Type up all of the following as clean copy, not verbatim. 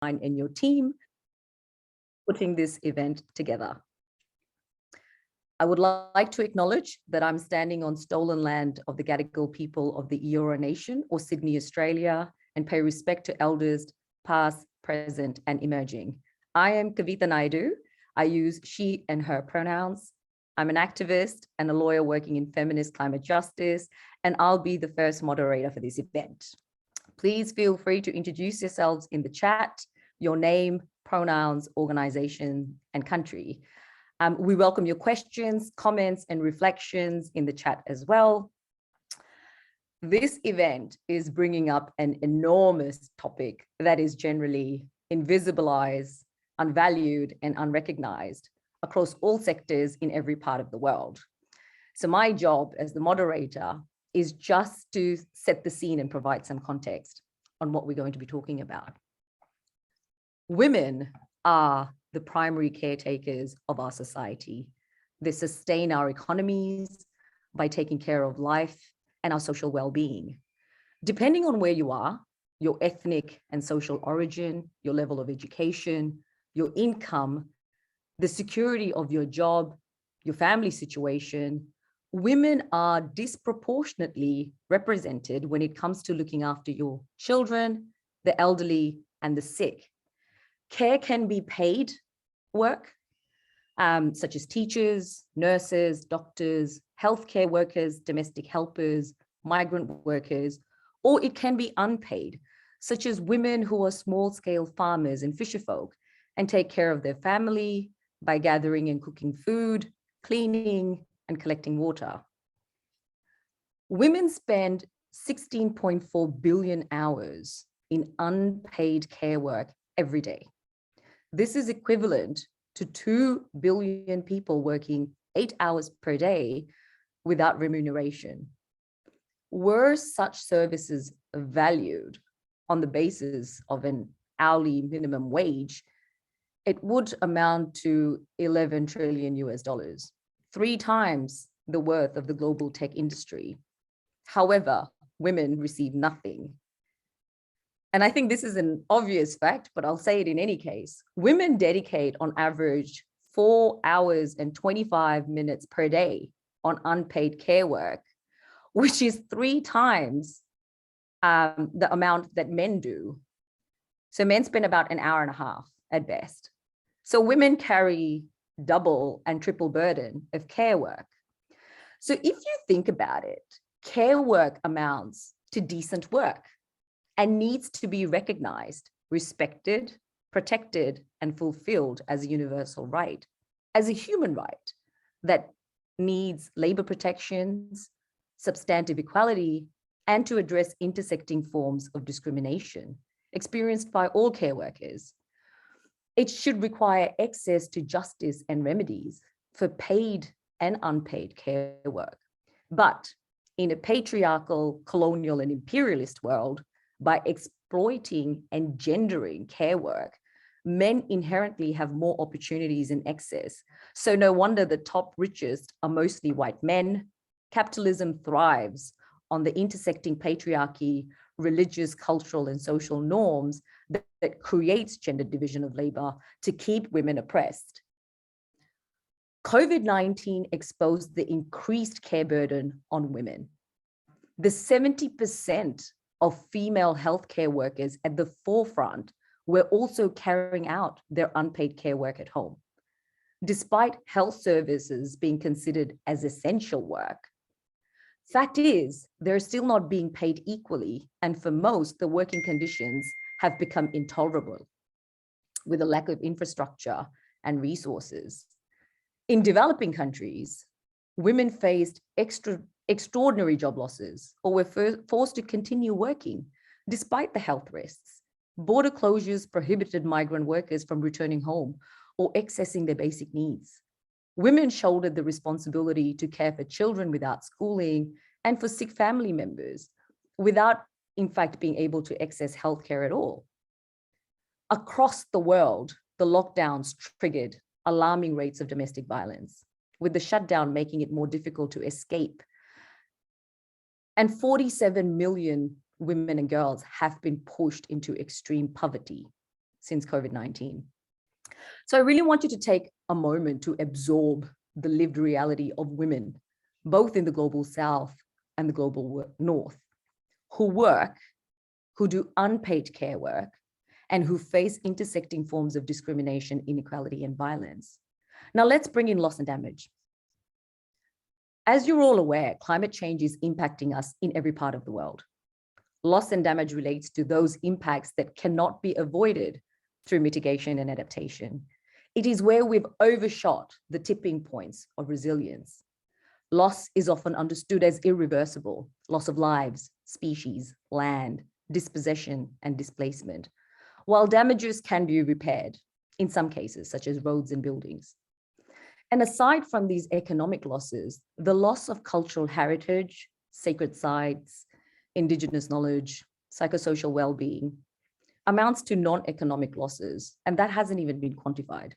and your team putting this event together. I would like to acknowledge that I'm standing on stolen land of the Gadigal people of the Eora Nation or Sydney, Australia, and pay respect to elders past, present, and emerging. I am Kavita Naidu. I use she and her pronouns. I'm an activist and a lawyer working in feminist climate justice, and I'll be the first moderator for this event. Please feel free to introduce yourselves in the chat, your name, pronouns, organization, and country. We welcome your questions, comments, and reflections in the chat as well. This event is bringing up an enormous topic that is generally invisibilized, unvalued, and unrecognized across all sectors in every part of the world. So my job as the moderator is just to set the scene and provide some context on what we're going to be talking about. Women are the primary caretakers of our society. They sustain our economies by taking care of life and our social well-being. Depending on where you are, your ethnic and social origin, your level of education, your income, the security of your job, your family situation, women are disproportionately represented when it comes to looking after your children, the elderly, and the sick. Care can be paid work, such as teachers, nurses, doctors, healthcare workers, domestic helpers, migrant workers, or it can be unpaid, such as women who are small-scale farmers and fisherfolk and take care of their family by gathering and cooking food, cleaning, and collecting water. Women spend 16.4 billion hours in unpaid care work every day. This is equivalent to 2 billion people working 8 hours per day without remuneration. Were such services valued on the basis of an hourly minimum wage, it would amount to 11 trillion US dollars, 3 times the worth of the global tech industry. However, women receive nothing. And I think this is an obvious fact, but I'll say it in any case. Women dedicate on average 4 hours and 25 minutes per day on unpaid care work, which is 3 times the amount that men do. So men spend about an hour and a half at best. So women carry double and triple burden of care work. So if you think about it, care work amounts to decent work and needs to be recognized, respected, protected, and fulfilled as a universal right, as a human right that needs labor protections, substantive equality, and to address intersecting forms of discrimination experienced by all care workers. It should require access to justice and remedies for paid and unpaid care work. But in a patriarchal, colonial, and imperialist world, by exploiting and gendering care work, men inherently have more opportunities and access. So no wonder the top richest are mostly white men. Capitalism thrives on the intersecting patriarchy, religious, cultural, and social norms that creates gender division of labor to keep women oppressed. COVID-19 exposed the increased care burden on women. The 70% of female healthcare workers at the forefront were also carrying out their unpaid care work at home. Despite health services being considered as essential work, fact is, they're still not being paid equally, and for most, the working conditions have become intolerable with a lack of infrastructure and resources. In developing countries, women faced extraordinary job losses or were forced to continue working despite the health risks. Border closures prohibited migrant workers from returning home or accessing their basic needs. Women shouldered the responsibility to care for children without schooling and for sick family members without, in fact, being able to access healthcare at all. Across the world, the lockdowns triggered alarming rates of domestic violence, with the shutdown making it more difficult to escape. And 47 million women and girls have been pushed into extreme poverty. since COVID-19. So I really want you to take a moment to absorb the lived reality of women, both in the global South and the global North, who work, who do unpaid care work, and who face intersecting forms of discrimination, inequality, and violence. Now let's bring in loss and damage. As you're all aware, climate change is impacting us in every part of the world. Loss and damage relates to those impacts that cannot be avoided through mitigation and adaptation. It is where we've overshot the tipping points of resilience. Loss is often understood as irreversible: loss of lives, species, land, dispossession, and displacement, while damages can be repaired in some cases, such as roads and buildings. And aside from these economic losses, the loss of cultural heritage, sacred sites, indigenous knowledge, psychosocial well-being amounts to non-economic losses, and that hasn't even been quantified.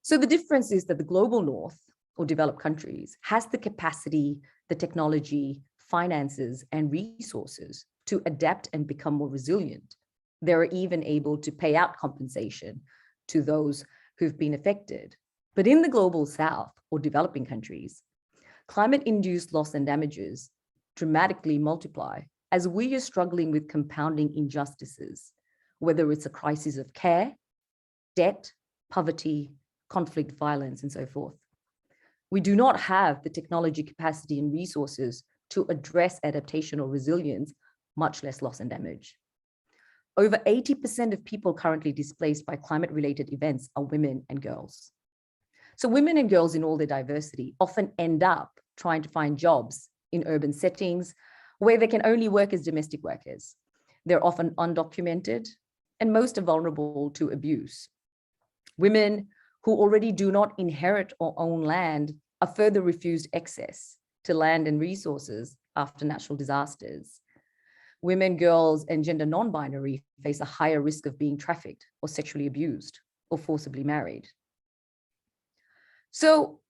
So the difference is that the global North, or developed countries, has the capacity, the technology, finances, and resources to adapt and become more resilient. They're even able to pay out compensation to those who've been affected. But in the global South, or developing countries, climate-induced loss and damages dramatically multiply as we are struggling with compounding injustices, whether it's a crisis of care, debt, poverty, conflict, violence, and so forth. We do not have the technology, capacity, and resources to address adaptation or resilience, much less loss and damage. Over 80% of people currently displaced by climate-related events are women and girls. So women and girls in all their diversity often end up trying to find jobs in urban settings where they can only work as domestic workers. They're often undocumented, and most are vulnerable to abuse. Women who already do not inherit or own land are further refused access to land and resources after natural disasters. Women, girls, and gender non-binary face a higher risk of being trafficked or sexually abused or forcibly married. So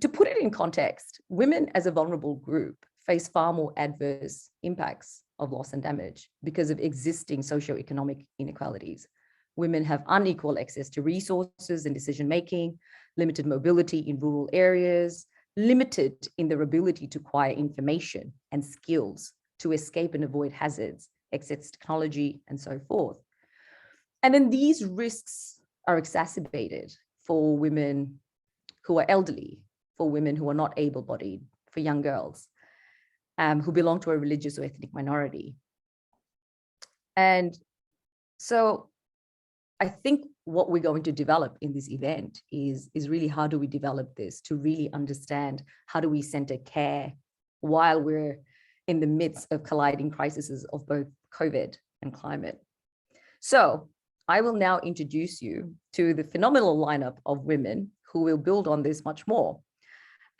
to put it in context, women as a vulnerable group face far more adverse impacts of loss and damage because of existing socioeconomic inequalities. Women have unequal access to resources and decision-making, limited mobility in rural areas, limited in their ability to acquire information and skills to escape and avoid hazards, access technology, and so forth. And then these risks are exacerbated for women who are elderly, for women who are not able-bodied, for young girls who belong to a religious or ethnic minority. And so I think what we're going to develop in this event is really how do we develop this to really understand how do we center care while we're in the midst of colliding crises of both COVID and climate. So I will now introduce you to the phenomenal lineup of women who will build on this much more.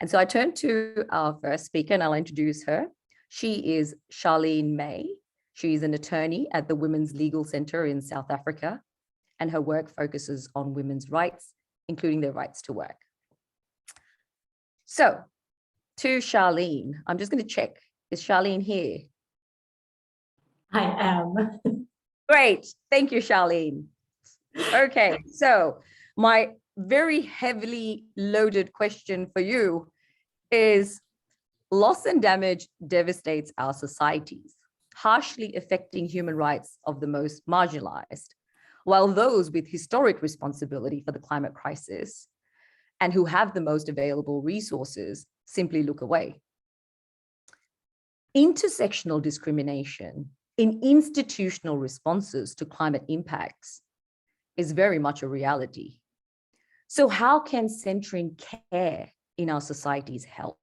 And so I turn to our first speaker and I'll introduce her. She is Charlene May. She is an attorney at the Women's Legal Center in South Africa, and her work focuses on women's rights, including their rights to work. So to Charlene, I'm just going to check, is Charlene here? I am. Great, thank you, Charlene. Okay, so my very heavily loaded question for you is, loss and damage devastates our societies, harshly affecting human rights of the most marginalized, while those with historic responsibility for the climate crisis and who have the most available resources simply look away. Intersectional discrimination in institutional responses to climate impacts is very much a reality. So how can centering care in our societies help?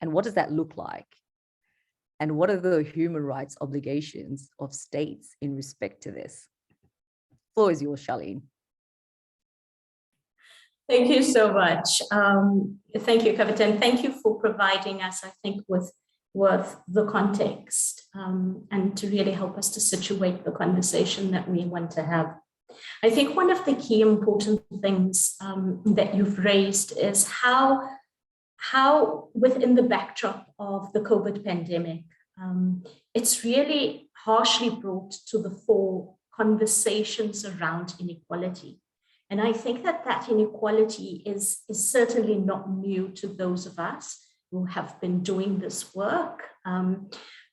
And what does that look like? And what are the human rights obligations of states in respect to this? The floor is yours, Charlene. Thank you so much. Thank you, Kavitan. Thank you for providing us, I think, with the context and to really help us to situate the conversation that we want to have. I think one of the key important things that you've raised is how within the backdrop of the COVID pandemic, it's really harshly brought to the fore conversations around inequality. And I think that that inequality is certainly not new to those of us who have been doing this work,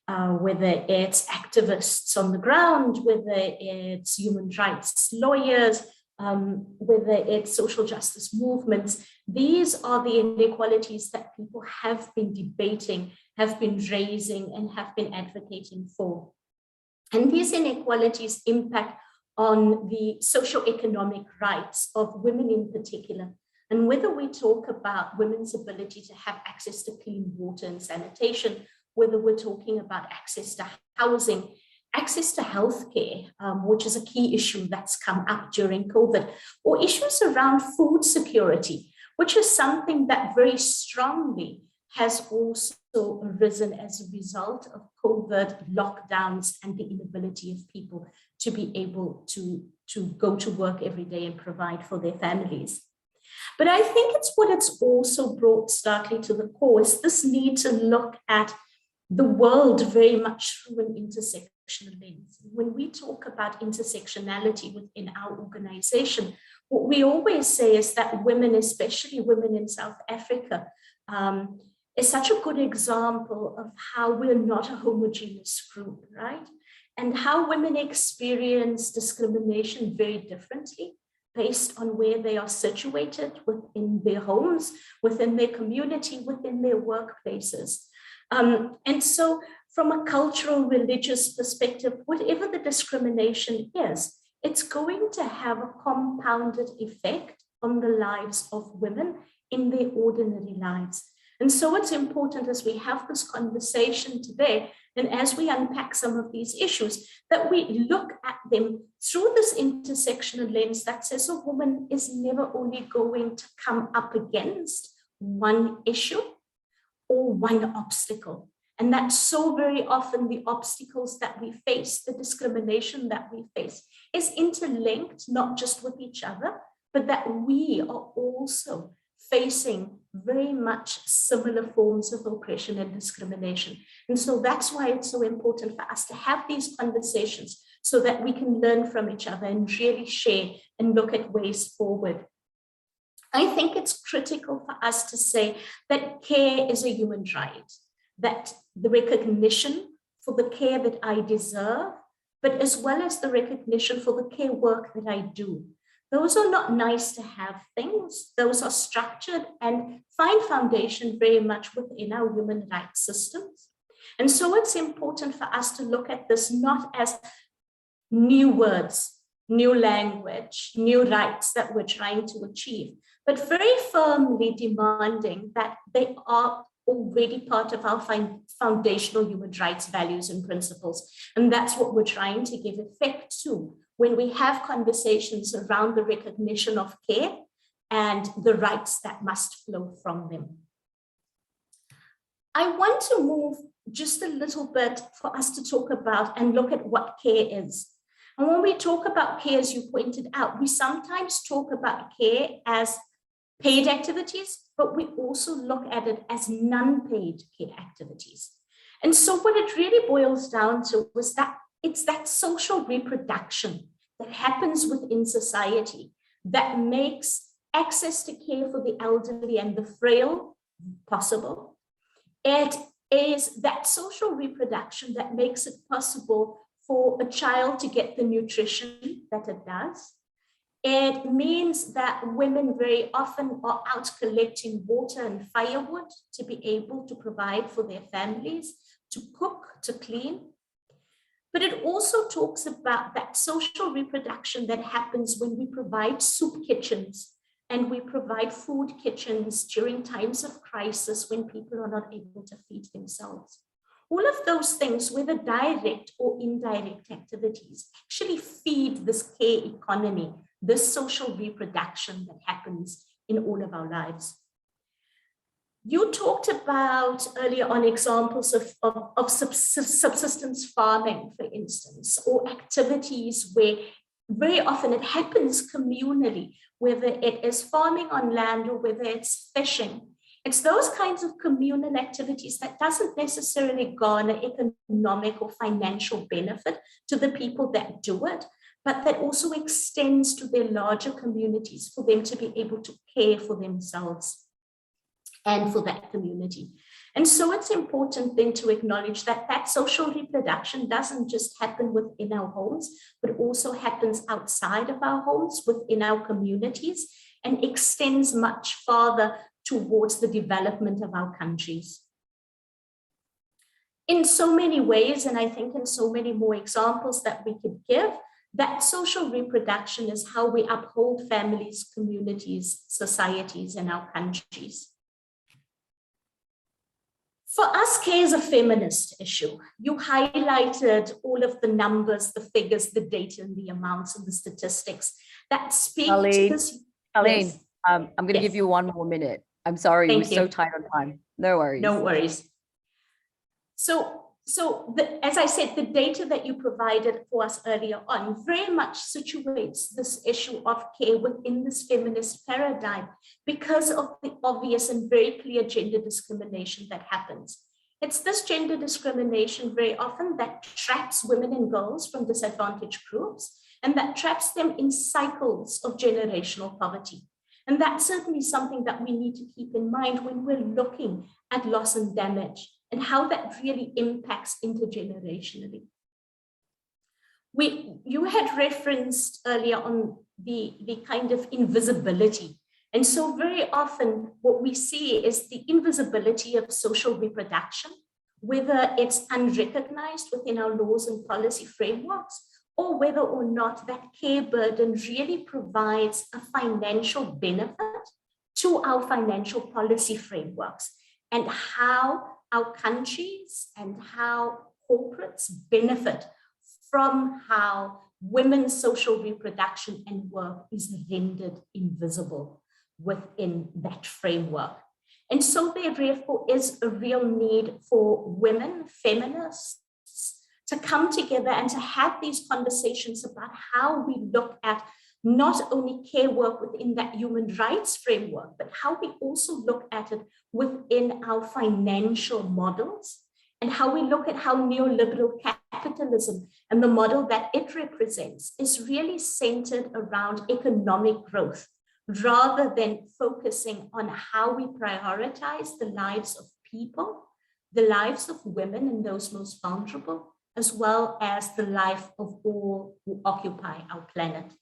whether it's activists on the ground, whether it's human rights lawyers, whether it's social justice movements. These are the inequalities that people have been debating, have been raising, and have been advocating for. And these inequalities impact on the socioeconomic rights of women in particular. And whether we talk about women's ability to have access to clean water and sanitation, whether we're talking about access to housing, access to healthcare, which is a key issue that's come up during COVID, or issues around food security, which is something that very strongly has also arisen as a result of COVID lockdowns and the inability of people to be able to go to work every day and provide for their families. But I think it's what it's also brought starkly to the core is this need to look at the world very much through an intersectional lens. When we talk about intersectionality within our organization, what we always say is that women, especially women in South Africa, is such a good example of how we're not a homogeneous group, right? And how women experience discrimination very differently based on where they are situated within their homes, within their community, within their workplaces. And so from a cultural, religious perspective, whatever the discrimination is, it's going to have a compounded effect on the lives of women in their ordinary lives. And so it's important as we have this conversation today, and as we unpack some of these issues, that we look at them through this intersectional lens that says a woman is never only going to come up against one issue or one obstacle. And that so very often the obstacles that we face, the discrimination that we face, is interlinked not just with each other, but that we are also facing very much similar forms of oppression and discrimination. And so that's why it's so important for us to have these conversations so that we can learn from each other and really share and look at ways forward. I think it's critical for us to say that care is a human right, that the recognition for the care that I deserve, but as well as the recognition for the care work that I do. Those are not nice to have things. Those are structured and find foundation very much within our human rights systems. And so it's important for us to look at this not as new words, new language, new rights that we're trying to achieve, but very firmly demanding that they are already part of our foundational human rights values and principles. And that's what we're trying to give effect to when we have conversations around the recognition of care and the rights that must flow from them. I want to move just a little bit for us to talk about and look at what care is. And when we talk about care, as you pointed out, we sometimes talk about care as paid activities, but we also look at it as non-paid care activities. And so what it really boils down to was that it's that social reproduction that happens within society that makes access to care for the elderly and the frail possible. It is that social reproduction that makes it possible for a child to get the nutrition that it does. It means that women very often are out collecting water and firewood to be able to provide for their families, to cook, to clean. But it also talks about that social reproduction that happens when we provide soup kitchens and we provide food kitchens during times of crisis when people are not able to feed themselves. All of those things, whether direct or indirect activities, actually feed this care economy, this social reproduction that happens in all of our lives. You talked about earlier on examples of subsistence farming, for instance, or activities where very often it happens communally, whether it is farming on land or whether it's fishing. It's those kinds of communal activities that doesn't necessarily garner economic or financial benefit to the people that do it, but that also extends to their larger communities for them to be able to care for themselves and for that community. And so it's important then to acknowledge that that social reproduction doesn't just happen within our homes, but also happens outside of our homes, within our communities, and extends much farther towards the development of our countries. In so many ways, and I think in so many more examples that we could give, that social reproduction is how we uphold families, communities, societies, and our countries. For us, care is a feminist issue. You highlighted all of the numbers, the figures, the data, and the amounts and the statistics that speak to this. Charlene, Yes. I'm going to give you 1 more minute. I'm sorry, we're so tight on time. No worries. No worries. As I said, the data that you provided for us earlier on very much situates this issue of care within this feminist paradigm because of the obvious and very clear gender discrimination that happens. It's this gender discrimination very often that traps women and girls from disadvantaged groups and that traps them in cycles of generational poverty. And that's certainly something that we need to keep in mind when we're looking at loss and damage and how that really impacts intergenerationally. You had referenced earlier on the kind of invisibility. And so very often what we see is the invisibility of social reproduction, whether it's unrecognized within our laws and policy frameworks, or whether or not that care burden really provides a financial benefit to our financial policy frameworks and how our countries and how corporates benefit from how women's social reproduction and work is rendered invisible within that framework. And so there therefore is a real need for women, feminists, to come together and to have these conversations about how we look at not only care work within that human rights framework, but how we also look at it within our financial models and how we look at how neoliberal capitalism and the model that it represents is really centered around economic growth rather than focusing on how we prioritize the lives of people, the lives of women and those most vulnerable, as well as the life of all who occupy our planet.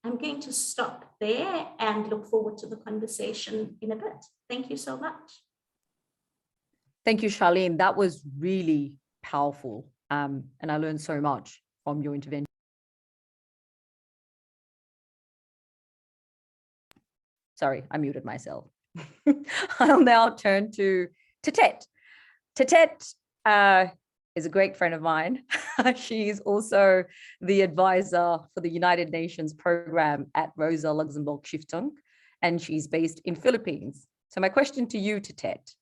I'm going to stop there and look forward to the conversation in a bit. Thank you so much. Thank you, Charlene. That was really powerful. And I learned so much from your intervention. Sorry, I muted myself. I'll now turn to Tetet. Tetet is a great friend of mine. She's also the advisor for the United Nations program at Rosa Luxemburg Stiftung, and she's based in Philippines. So my question to you, Tetet,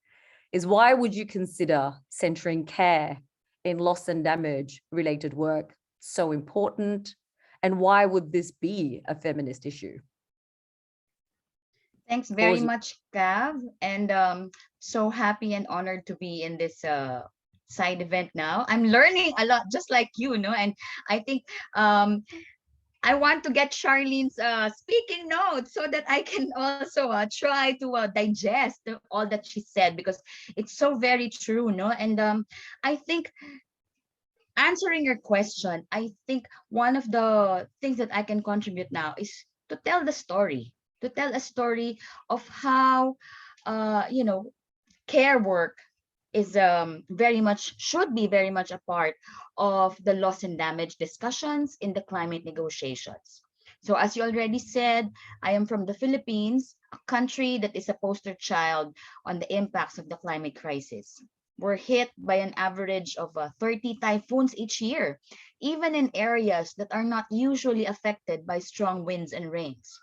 is why would you consider centering care in loss and damage related work so important? And why would this be a feminist issue? Thanks very much, Cav. And so happy and honored to be in this side event now. I'm learning a lot, just like you, and I think I want to get Charlene's speaking notes so that I can also try to digest all that she said, because it's so very true, and I think answering your question, I think one of the things that I can contribute now is to tell the story, to tell a story of how care work is should be very much a part of the loss and damage discussions in the climate negotiations. So as you already said, I am from the Philippines, a country that is a poster child on the impacts of the climate crisis. We're hit by an average of 30 typhoons each year, even in areas that are not usually affected by strong winds and rains.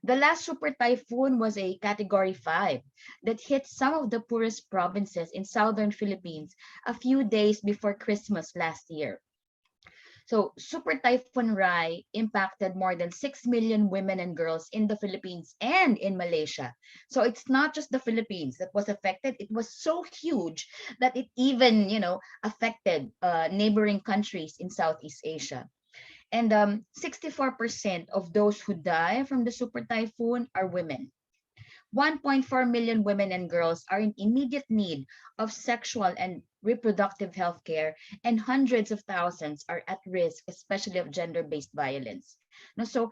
The last super typhoon was a Category 5 that hit some of the poorest provinces in southern Philippines a few days before Christmas last year. So Super Typhoon Rai impacted more than 6 million women and girls in the Philippines and in Malaysia. So it's not just the Philippines that was affected. It was so huge that it even, affected neighboring countries in Southeast Asia. And 64% of those who die from the super typhoon are women. 1.4 million women and girls are in immediate need of sexual and reproductive health care, and hundreds of thousands are at risk, especially of gender-based violence. No, so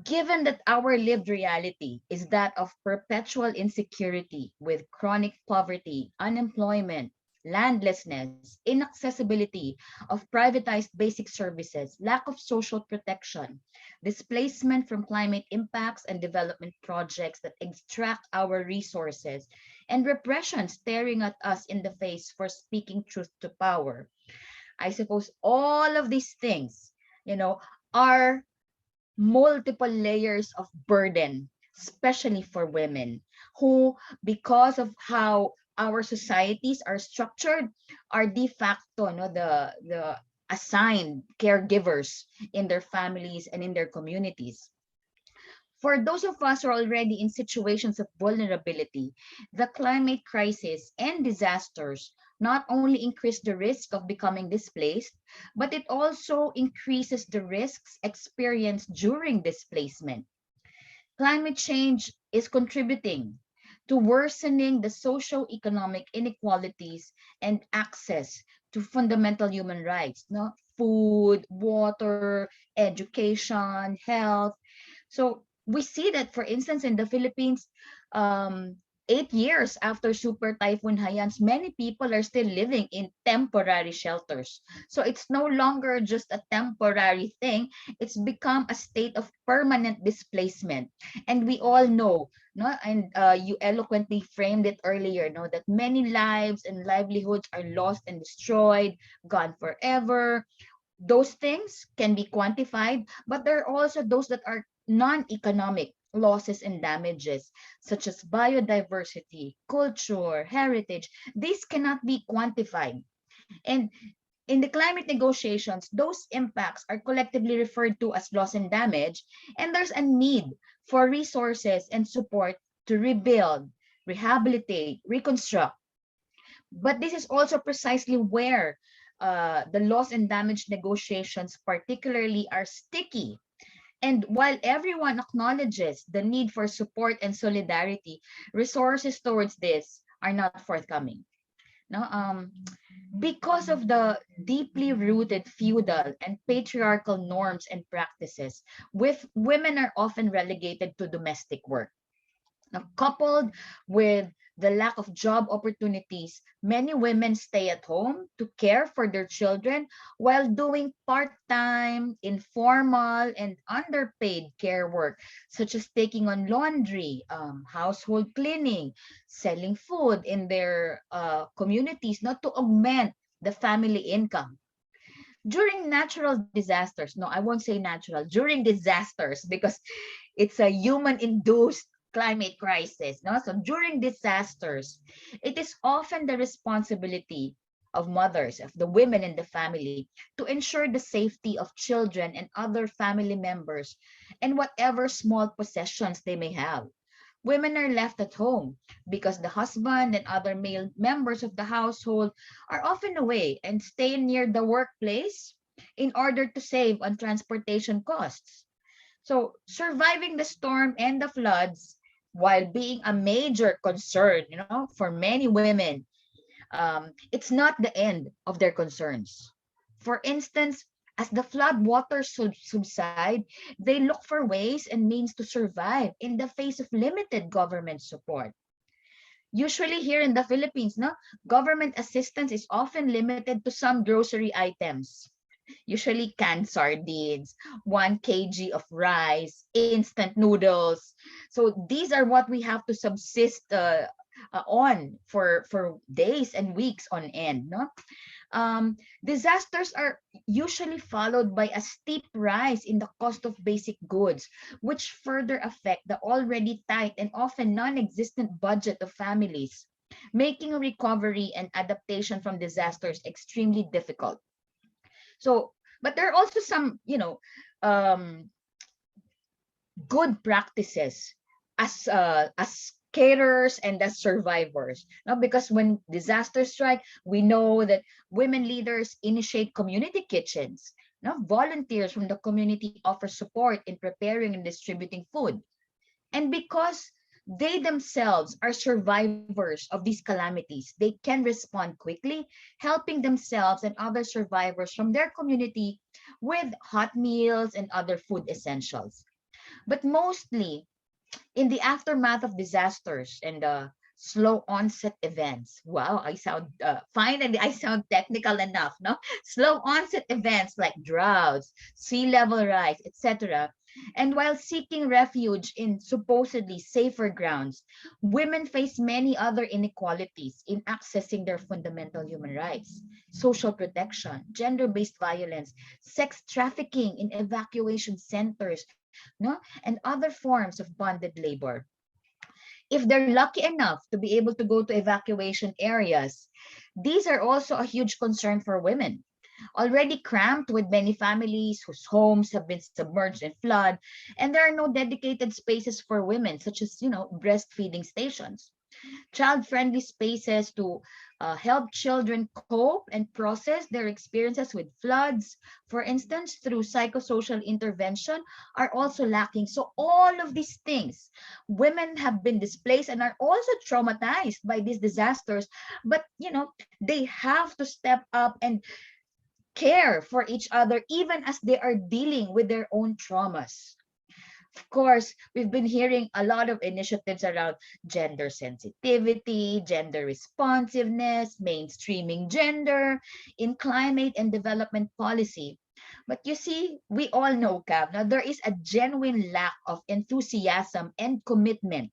given that our lived reality is that of perpetual insecurity with chronic poverty, unemployment, landlessness, inaccessibility of privatized basic services, lack of social protection, displacement from climate impacts and development projects that extract our resources, and repression staring at us in the face for speaking truth to power. I suppose all of these things, are multiple layers of burden, especially for women who, because of how our societies are structured, are de facto the assigned caregivers in their families and in their communities. For those of us who are already in situations of vulnerability, the climate crisis and disasters not only increase the risk of becoming displaced, but it also increases the risks experienced during displacement. Climate change is contributing to worsening the socio-economic inequalities and access to fundamental human rights, no? Food, water, education, health. So we see that, for instance, in the Philippines, 8 years after Super Typhoon Haiyan's, many people are still living in temporary shelters. So it's no longer just a temporary thing. It's become a state of permanent displacement. And we all know, no, and you eloquently framed it earlier, no, that many lives and livelihoods are lost and destroyed, gone forever. Those things can be quantified, but there are also those that are non-economic losses and damages, such as biodiversity, culture, heritage. These cannot be quantified. And in the climate negotiations, those impacts are collectively referred to as loss and damage, and there's a need for resources and support to rebuild, rehabilitate, reconstruct. But this is also precisely where the loss and damage negotiations particularly are sticky. And while everyone acknowledges the need for support and solidarity, resources towards this are not forthcoming. No, because of the deeply rooted feudal and patriarchal norms and practices, with women are often relegated to domestic work. Now, coupled with the lack of job opportunities, many women stay at home to care for their children while doing part-time, informal, and underpaid care work, such as taking on laundry, household cleaning, selling food in their communities, not to augment the family income. During natural disasters, no, I won't say natural, during disasters, because it's a human-induced climate crisis. No? So during disasters, it is often the responsibility of mothers, of the women in the family, to ensure the safety of children and other family members and whatever small possessions they may have. Women are left at home because the husband and other male members of the household are often away and stay near the workplace in order to save on transportation costs. So surviving the storm and the floods, while being a major concern, for many women, it's not the end of their concerns. For instance, as the flood waters subside, they look for ways and means to survive in the face of limited government support. Usually here in the Philippines, no, government assistance is often limited to some grocery items, usually canned sardines, 1 kg of rice, instant noodles. So these are what we have to subsist on for days and weeks on end. No? Disasters are usually followed by a steep rise in the cost of basic goods, which further affect the already tight and often non-existent budget of families, making recovery and adaptation from disasters extremely difficult. So, but there are also some, good practices as carers and as survivors. Now, because when disasters strike, we know that women leaders initiate community kitchens, Now, volunteers from the community offer support in preparing and distributing food. And because they themselves are survivors of these calamities, they can respond quickly, helping themselves and other survivors from their community with hot meals and other food essentials. But mostly in the aftermath of disasters and slow onset events. Wow, I sound finally I sound technical enough, no? Slow onset events like droughts, sea level rise, etc. And while seeking refuge in supposedly safer grounds, women face many other inequalities in accessing their fundamental human rights, social protection, gender-based violence, sex trafficking in evacuation centers, no, and other forms of bonded labor. If they're lucky enough to be able to go to evacuation areas, these are also a huge concern for women. Already cramped with many families whose homes have been submerged in flood, and there are no dedicated spaces for women, such as, breastfeeding stations, child-friendly spaces to help children cope and process their experiences with floods, for instance, through psychosocial intervention, are also lacking. So all of these things, women have been displaced and are also traumatized by these disasters, but they have to step up and care for each other even as they are dealing with their own traumas. Of course, we've been hearing a lot of initiatives around gender sensitivity, gender responsiveness, mainstreaming gender in climate and development policy. But you see, we all know, Cav, now there is a genuine lack of enthusiasm and commitment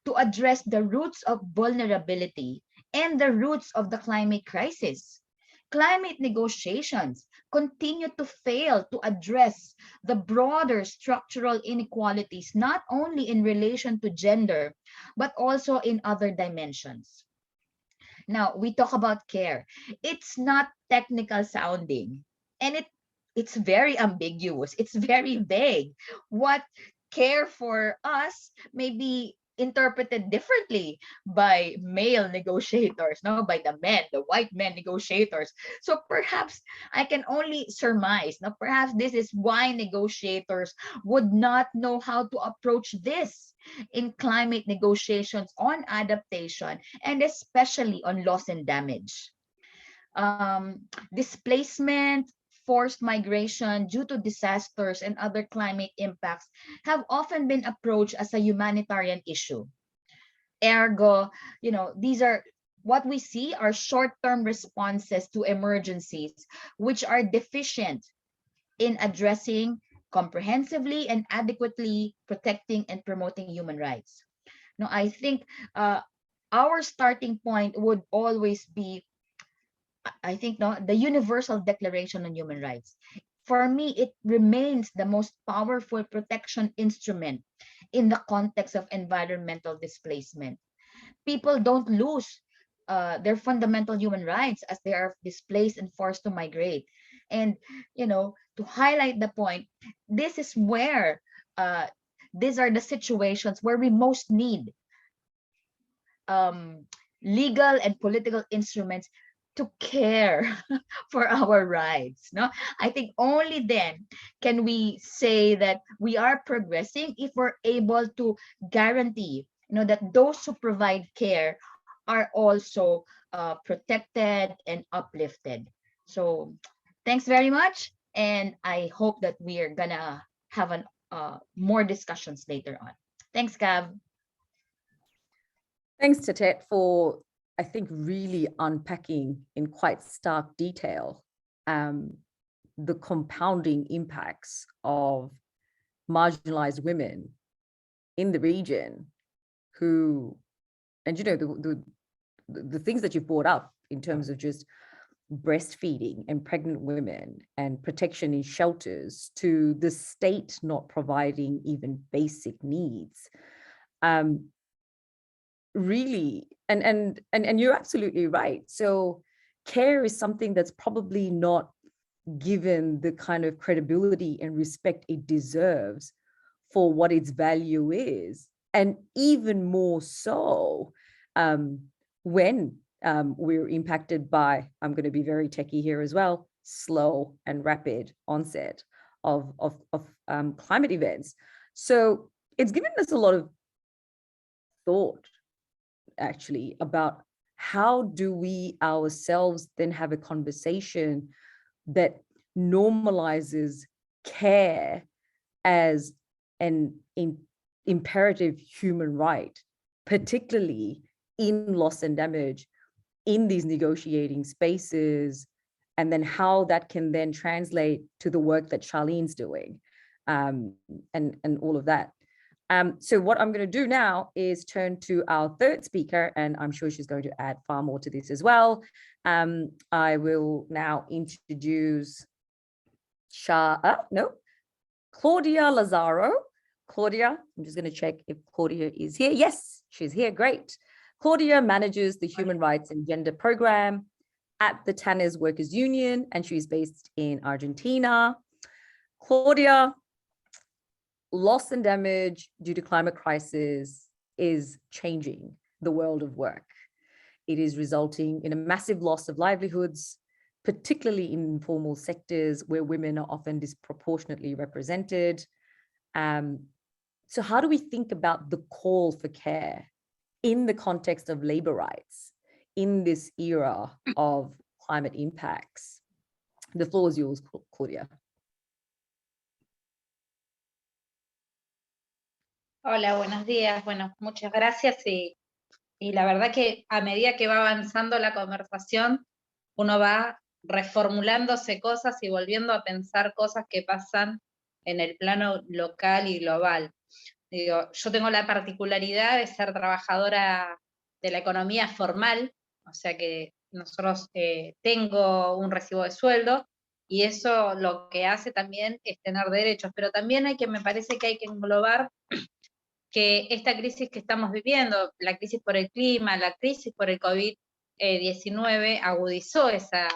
to address the roots of vulnerability and the roots of the climate crisis. Climate negotiations continue to fail to address the broader structural inequalities, not only in relation to gender, but also in other dimensions. Now, we talk about care. It's not technical sounding, and it's very ambiguous. It's very vague. What care for us may be interpreted differently by male negotiators, no, by the men, the white men negotiators. So perhaps I can only surmise, now perhaps this is why negotiators would not know how to approach this in climate negotiations on adaptation and especially on loss and damage. Displacement, forced migration due to disasters and other climate impacts have often been approached as a humanitarian issue. Ergo, these are what we see are short-term responses to emergencies, which are deficient in addressing comprehensively and adequately protecting and promoting human rights. Now, I think our starting point would always be, I think, no, the Universal Declaration on Human Rights. For me, it remains the most powerful protection instrument in the context of environmental displacement. People don't lose their fundamental human rights as they are displaced and forced to migrate. And, to highlight the point, this is where these are the situations where we most need legal and political instruments to care for our rights. No, I think only then can we say that we are progressing if we're able to guarantee, that those who provide care are also protected and uplifted. So, thanks very much, and I hope that we are gonna have more discussions later on. Thanks, Gav. Thanks, Tetet, for, I think, really unpacking in quite stark detail the compounding impacts of marginalized women in the region who, and the things that you've brought up in terms of just breastfeeding and pregnant women and protection in shelters to the state not providing even basic needs. Really, and you're absolutely right. So care is something that's probably not given the kind of credibility and respect it deserves for what its value is. And even more so when we're impacted by, I'm going to be very techie here as well, slow and rapid onset of climate events. So it's given us a lot of thought, actually, about how do we ourselves then have a conversation that normalizes care as an imperative human right, particularly in loss and damage, in these negotiating spaces, and then how that can then translate to the work that Charlene's doing, and all of that. So what I'm going to do now is turn to our third speaker, and I'm sure she's going to add far more to this as well. I will now introduce Claudia Lazarro. Claudia, I'm just going to check if Claudia is here. Yes, she's here. Great. Claudia manages the Human Rights and Gender Program at the TANES Workers Union, and she's based in Argentina. Claudia, loss and damage due to climate crisis is changing the world of work. It is resulting in a massive loss of livelihoods, particularly in informal sectors where women are often disproportionately represented. So how do we think about the call for care in the context of labor rights in this era of climate impacts? The floor is yours, Claudia. Hola, buenos días. Bueno, muchas gracias y la verdad que a medida que va avanzando la conversación, uno va reformulándose cosas y volviendo a pensar cosas que pasan en el plano local y global. Digo, yo tengo la particularidad de ser trabajadora de la economía formal, o sea que nosotros tengo un recibo de sueldo, y eso lo que hace también es tener derechos, pero también me parece que hay que englobar que esta crisis que estamos viviendo, la crisis por el clima, la crisis por el COVID-19, agudizó esa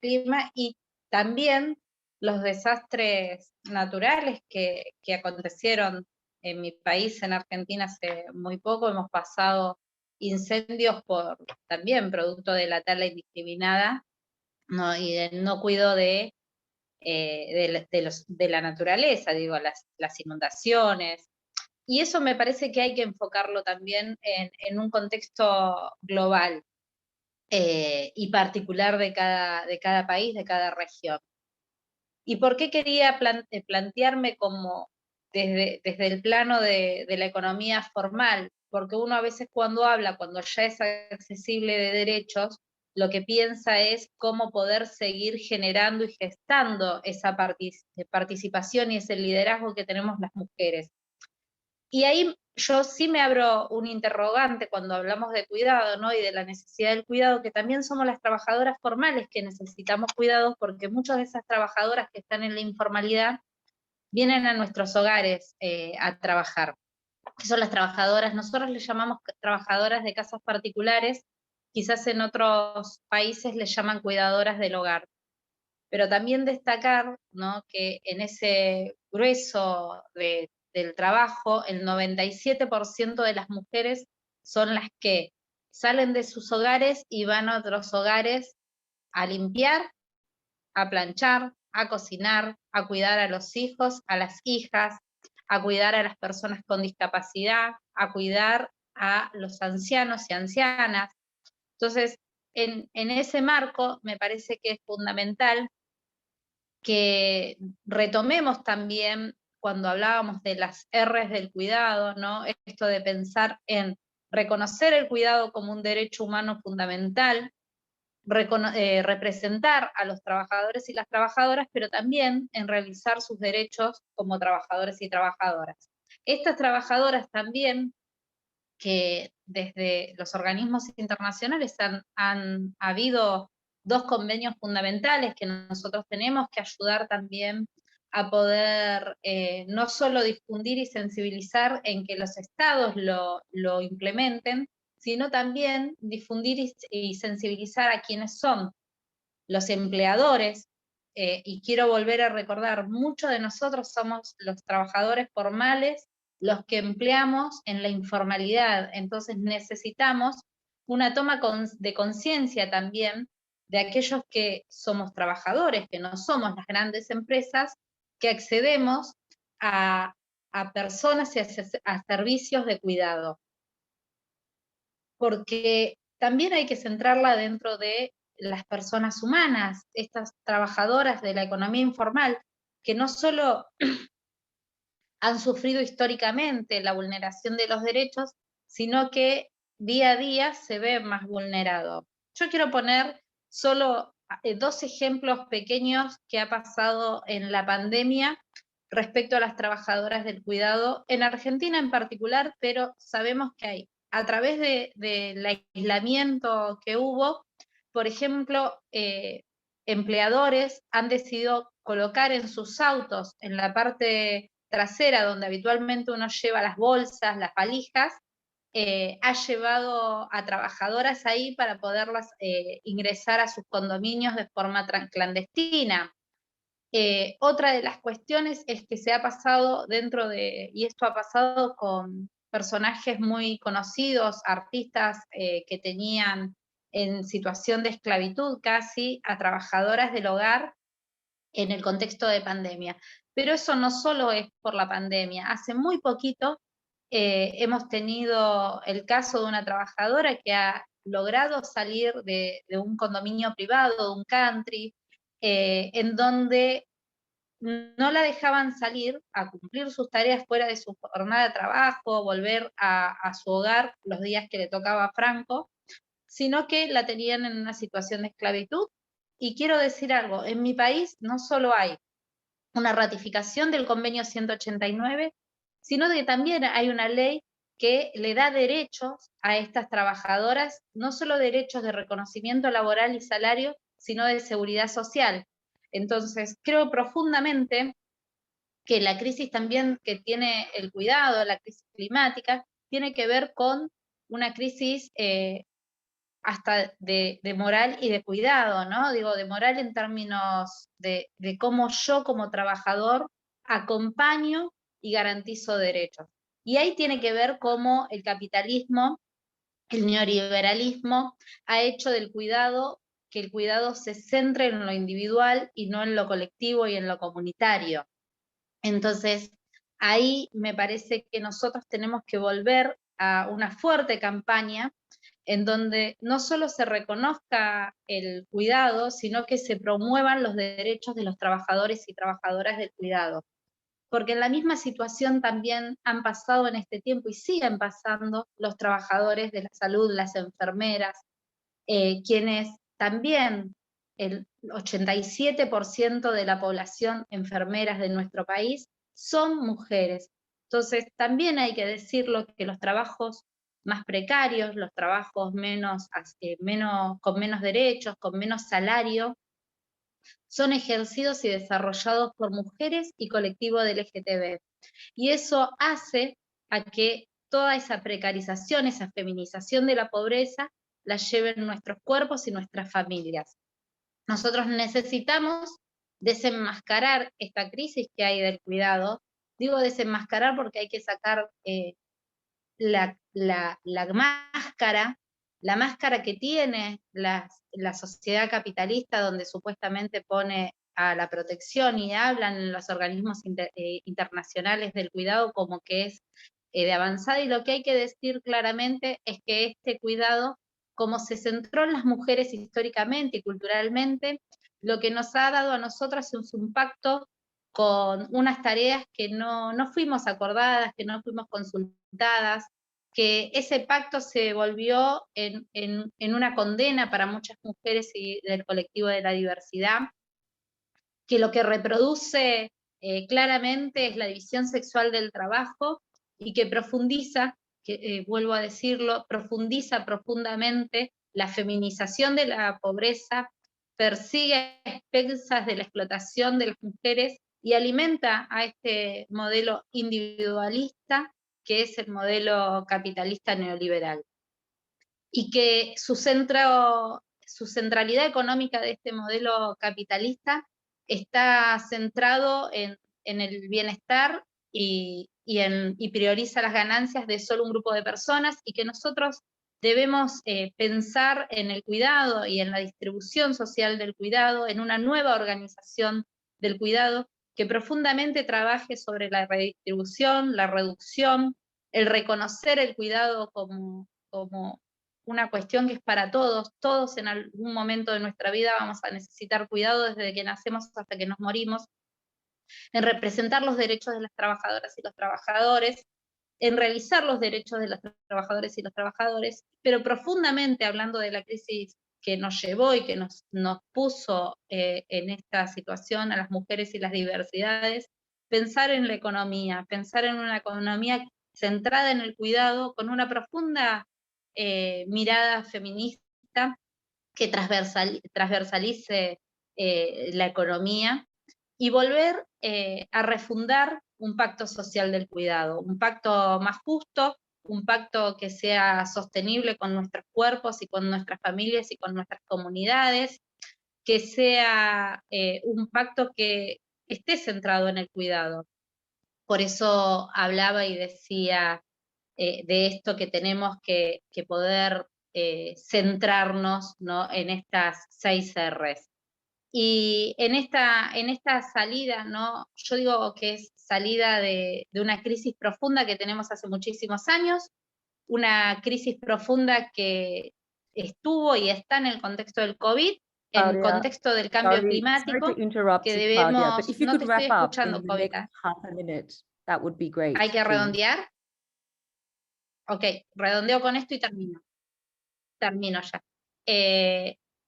clima, y también los desastres naturales que acontecieron en mi país, en Argentina, hace muy poco. Hemos pasado incendios también producto de la tala indiscriminada, ¿no? Y del no cuidado de la naturaleza, digo, las inundaciones. Y eso me parece que hay que enfocarlo también en un contexto global y particular de cada país, de cada región. ¿Y por qué quería plantearme como desde el plano de la economía formal? Porque uno a veces cuando ya es accesible de derechos, lo que piensa es cómo poder seguir generando y gestando esa participación y ese liderazgo que tenemos las mujeres. Y ahí yo sí me abro un interrogante cuando hablamos de cuidado, ¿no? Y de la necesidad del cuidado, que también somos las trabajadoras formales que necesitamos cuidados, porque muchas de esas trabajadoras que están en la informalidad vienen a nuestros hogares a trabajar. Que son las trabajadoras, nosotros les llamamos trabajadoras de casas particulares, quizás en otros países les llaman cuidadoras del hogar. Pero también destacar, ¿no?, que en ese grueso del trabajo, el 97% de las mujeres son las que salen de sus hogares y van a otros hogares a limpiar, a planchar, a cocinar, a cuidar a los hijos, a las hijas, a cuidar a las personas con discapacidad, a cuidar a los ancianos y ancianas. Entonces, en ese marco me parece que es fundamental que retomemos también, cuando hablábamos de las R's del cuidado, ¿no?, esto de pensar en reconocer el cuidado como un derecho humano fundamental, representar a los trabajadores y las trabajadoras, pero también en realizar sus derechos como trabajadores y trabajadoras. Estas trabajadoras también, que desde los organismos internacionales han habido dos convenios fundamentales que nosotros tenemos que ayudar también a poder no solo difundir y sensibilizar en que los estados lo implementen, sino también difundir y sensibilizar a quienes son los empleadores, y quiero volver a recordar, muchos de nosotros somos los trabajadores formales, los que empleamos en la informalidad. Entonces necesitamos una toma de conciencia también de aquellos que somos trabajadores, que no somos las grandes empresas, que accedemos a personas y a servicios de cuidado. Porque también hay que centrarla dentro de las personas humanas, estas trabajadoras de la economía informal, que no solo han sufrido históricamente la vulneración de los derechos, sino que día a día se ve más vulnerado. Yo quiero poner solo 2 ejemplos pequeños que ha pasado en la pandemia respecto a las trabajadoras del cuidado, en Argentina en particular, pero sabemos que hay, a través del aislamiento que hubo, por ejemplo, empleadores han decidido colocar en sus autos, en la parte trasera, donde habitualmente uno lleva las bolsas, las valijas, ha llevado a trabajadoras ahí para poderlas ingresar a sus condominios de forma clandestina. Otra de las cuestiones es que se ha pasado y esto ha pasado con personajes muy conocidos, artistas que tenían en situación de esclavitud casi, a trabajadoras del hogar en el contexto de pandemia. Pero eso no solo es por la pandemia. Hace muy poquito hemos tenido el caso de una trabajadora que ha logrado salir de un condominio privado, de un country, en donde no la dejaban salir a cumplir sus tareas fuera de su jornada de trabajo, volver a su hogar los días que le tocaba a Franco, sino que la tenían en una situación de esclavitud. Y quiero decir algo, en mi país no solo hay una ratificación del convenio 189, sino que también hay una ley que le da derechos a estas trabajadoras, no solo derechos de reconocimiento laboral y salario, sino de seguridad social. Entonces, creo profundamente que la crisis también que tiene el cuidado, la crisis climática, tiene que ver con una crisis hasta de moral y de cuidado, ¿no? Digo, de moral en términos de cómo yo como trabajador acompaño y garantizo derechos. Y ahí tiene que ver cómo el capitalismo, el neoliberalismo, ha hecho del cuidado que el cuidado se centre en lo individual y no en lo colectivo y en lo comunitario. Entonces, ahí me parece que nosotros tenemos que volver a una fuerte campaña en donde no solo se reconozca el cuidado, sino que se promuevan los derechos de los trabajadores y trabajadoras del cuidado. Porque en la misma situación también han pasado en este tiempo y siguen pasando los trabajadores de la salud, las enfermeras, quienes también el 87% de la población enfermeras de nuestro país son mujeres. Entonces también hay que decirlo que los trabajos más precarios, los trabajos con menos derechos, con menos salario, son ejercidos y desarrollados por mujeres y colectivo del LGTB. Y eso hace a que toda esa precarización, esa feminización de la pobreza, la lleven nuestros cuerpos y nuestras familias. Nosotros necesitamos desenmascarar esta crisis que hay del cuidado. Digo desenmascarar porque hay que sacar la máscara que tiene la sociedad capitalista, donde supuestamente pone a la protección y hablan en los organismos internacionales del cuidado como que es de avanzada, y lo que hay que decir claramente es que este cuidado, como se centró en las mujeres históricamente y culturalmente, lo que nos ha dado a nosotras es un pacto con unas tareas que no fuimos acordadas, que no fuimos consultadas, que ese pacto se volvió en una condena para muchas mujeres y del colectivo de la diversidad, que lo que reproduce claramente es la división sexual del trabajo y que profundiza, vuelvo a decirlo, profundiza profundamente la feminización de la pobreza, persigue a expensas de la explotación de las mujeres y alimenta a este modelo individualista que es el modelo capitalista neoliberal. Y que su centralidad económica de este modelo capitalista está centrado en el bienestar y prioriza las ganancias de solo un grupo de personas, y que nosotros debemos pensar en el cuidado y en la distribución social del cuidado, en una nueva organización del cuidado que profundamente trabaje sobre la redistribución, la reducción, el reconocer el cuidado como una cuestión que es para todos. Todos en algún momento de nuestra vida vamos a necesitar cuidado desde que nacemos hasta que nos morimos, en representar los derechos de las trabajadoras y los trabajadores, en realizar los derechos de las trabajadoras y los trabajadores, pero profundamente hablando de la crisis que nos llevó y que nos puso en esta situación a las mujeres y las diversidades, pensar en la economía, pensar en una economía centrada en el cuidado, con una profunda mirada feminista que transversalice la economía, y volver a refundar un pacto social del cuidado, un pacto más justo, un pacto que sea sostenible con nuestros cuerpos y con nuestras familias y con nuestras comunidades, que sea un pacto que esté centrado en el cuidado. Por eso hablaba y decía de esto, que tenemos que poder centrarnos, ¿no?, en estas 6 R's. Y en esta salida, ¿no?, yo digo que es salida de una crisis profunda que tenemos hace muchísimos años, una crisis profunda que estuvo y está en el contexto del COVID, en el contexto del cambio climático, sorry to interrupt que you, debemos... Claudia, but if you no could te estoy wrap up escuchando, in the next Kavita. half a minute, that would be great. ¿Hay que please. redondear? Ok, redondeo con esto y termino. Termino ya.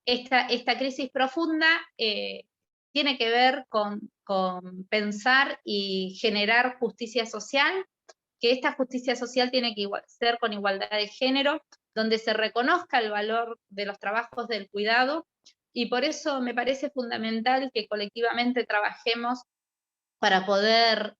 Esta crisis profunda tiene que ver con pensar y generar justicia social, que esta justicia social tiene que ser con igualdad de género, donde se reconozca el valor de los trabajos del cuidado, y por eso me parece fundamental que colectivamente trabajemos para poder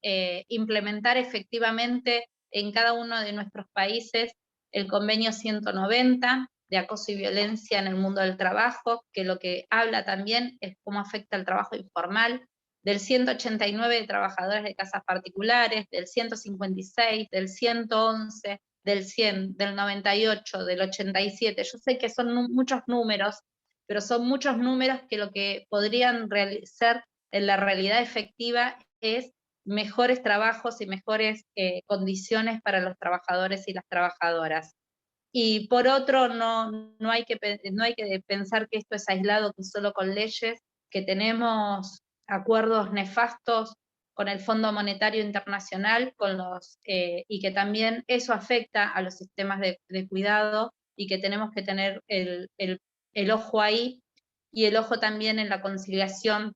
implementar efectivamente en cada uno de nuestros países el convenio 190 de acoso y violencia en el mundo del trabajo, que lo que habla también es cómo afecta el trabajo informal, del 189 de trabajadores de casas particulares, del 156, del 111, del 100, del 98, del 87. Yo sé que son muchos números, pero son muchos números que lo que podrían realizar en la realidad efectiva es mejores trabajos y mejores condiciones para los trabajadores y las trabajadoras. Y por otro, no hay que pensar que esto es aislado solo con leyes, que tenemos acuerdos nefastos con el Fondo Monetario Internacional, y que también eso afecta a los sistemas de cuidado, y que tenemos que tener el ojo ahí, y el ojo también en la conciliación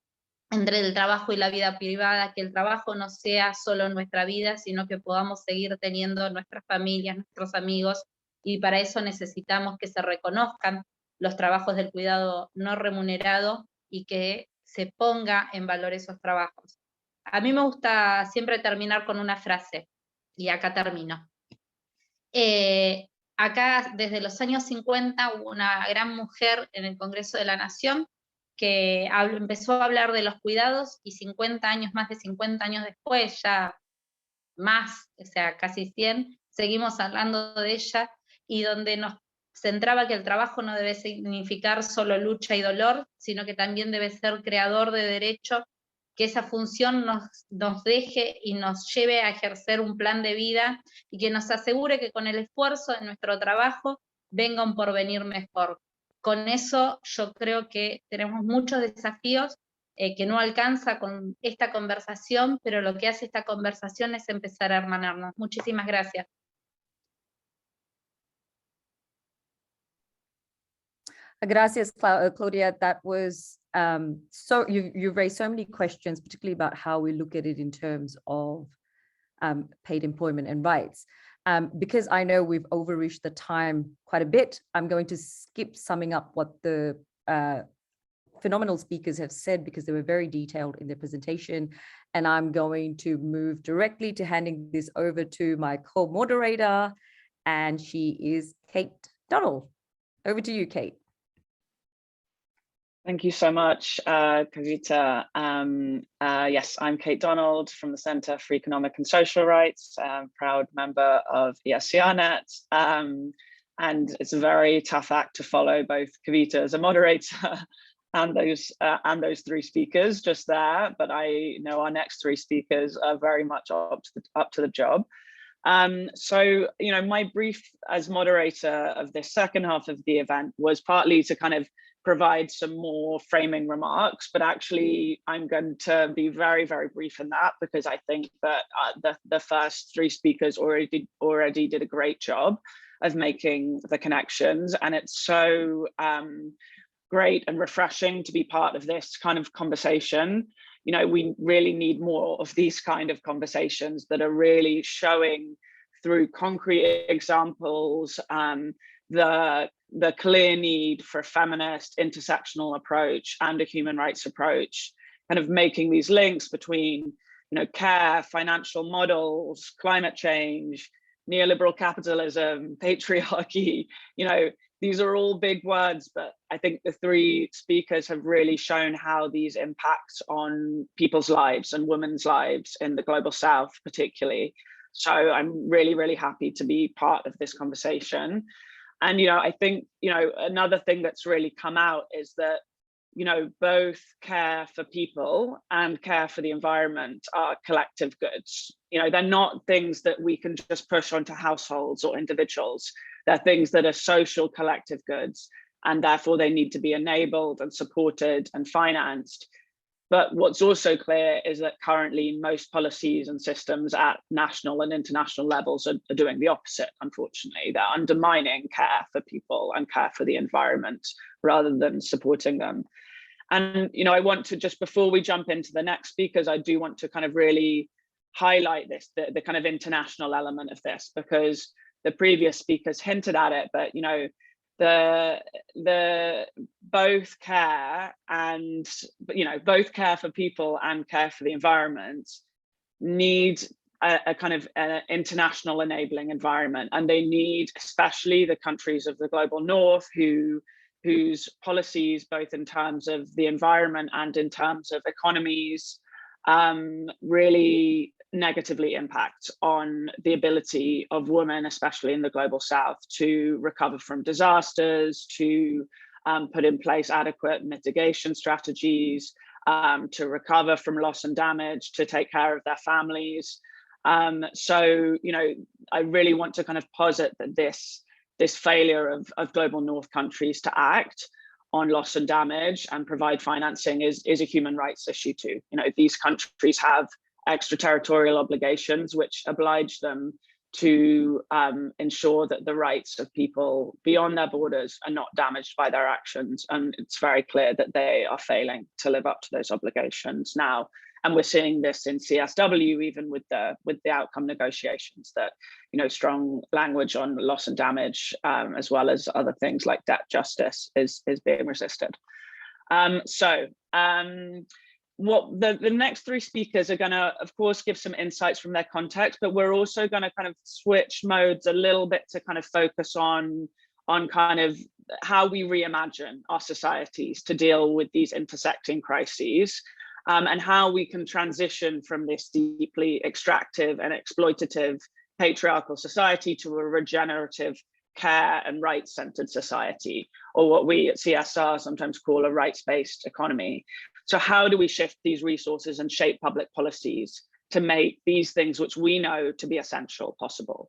entre el trabajo y la vida privada, que el trabajo no sea solo nuestra vida, sino que podamos seguir teniendo nuestras familias, nuestros amigos, y para eso necesitamos que se reconozcan los trabajos del cuidado no remunerado y que se ponga en valor esos trabajos. A mí me gusta siempre terminar con una frase, y acá termino. Acá desde los años 50 hubo una gran mujer en el Congreso de la Nación que empezó a hablar de los cuidados, y 50 años, más de 50 años después, ya más, o sea, casi 100, seguimos hablando de ella, y donde nos centraba que el trabajo no debe significar solo lucha y dolor, sino que también debe ser creador de derecho, que esa función nos deje y nos lleve a ejercer un plan de vida, y que nos asegure que con el esfuerzo de nuestro trabajo venga un porvenir mejor. Con eso yo creo que tenemos muchos desafíos que no alcanza con esta conversación, pero lo que hace esta conversación es empezar a hermanarnos. Muchísimas gracias. Gracias, Claudia. That was so you raised so many questions, particularly about how we look at it in terms of paid employment and rights. Because I know we've overreached the time quite a bit, I'm going to skip summing up what the phenomenal speakers have said, because they were very detailed in their presentation. And I'm going to move directly to handing this over to my co-moderator, and she is Kate Donald. Over to you, Kate. Thank you so much, Kavita. Yes, I'm Kate Donald from the Center for Economic and Social Rights, proud member of ESCR Net. and it's a very tough act to follow, both Kavita as a moderator and those three speakers just there. But I know our next three speakers are very much up to the job. So, you know, my brief as moderator of this second half of the event was partly to kind of provide some more framing remarks, but actually I'm going to be very, very brief in that, because I think that the first three speakers already did a great job of making the connections, and it's so great and refreshing to be part of this kind of conversation. You know, we really need more of these kind of conversations that are really showing through concrete examples the clear need for a feminist, intersectional approach and a human rights approach, kind of making these links between, you know, care, financial models, climate change, neoliberal capitalism, patriarchy. You know, these are all big words, but I think the three speakers have really shown how these impact on people's lives and women's lives in the global South particularly. So I'm really, really happy to be part of this conversation. And, you know, I think, you know, another thing that's really come out is that, you know, both care for people and care for the environment are collective goods. You know, they're not things that we can just push onto households or individuals. They're things that are social collective goods, and therefore they need to be enabled and supported and financed. But what's also clear is that currently most policies and systems at national and international levels are doing the opposite, unfortunately. They're undermining care for people and care for the environment rather than supporting them. And, you know, I want to, just before we jump into the next speakers, I do want to kind of really highlight this, the kind of international element of this, because the previous speakers hinted at it, but, you know, the both care and, you know, both care for people and care for the environment need a kind of international enabling environment, and they need, especially the countries of the global north whose policies, both in terms of the environment and in terms of economies, really negatively impact on the ability of women, especially in the global South, to recover from disasters, to put in place adequate mitigation strategies, to recover from loss and damage, to take care of their families. So, you know, I really want to kind of posit that this failure of global North countries to act on loss and damage and provide financing is a human rights issue too. You know, these countries have extraterritorial obligations which oblige them to ensure that the rights of people beyond their borders are not damaged by their actions. And it's very clear that they are failing to live up to those obligations now. And we're seeing this in CSW, even with the outcome negotiations, that, you know, strong language on loss and damage, as well as other things like debt justice, is being resisted. What the next three speakers are going to, of course, give some insights from their context, but we're also going to kind of switch modes a little bit to kind of focus on kind of how we reimagine our societies to deal with these intersecting crises, and how we can transition from this deeply extractive and exploitative patriarchal society to a regenerative, care and rights-centered society, or what we at CSR sometimes call a rights-based economy. So how do we shift these resources and shape public policies to make these things which we know to be essential possible?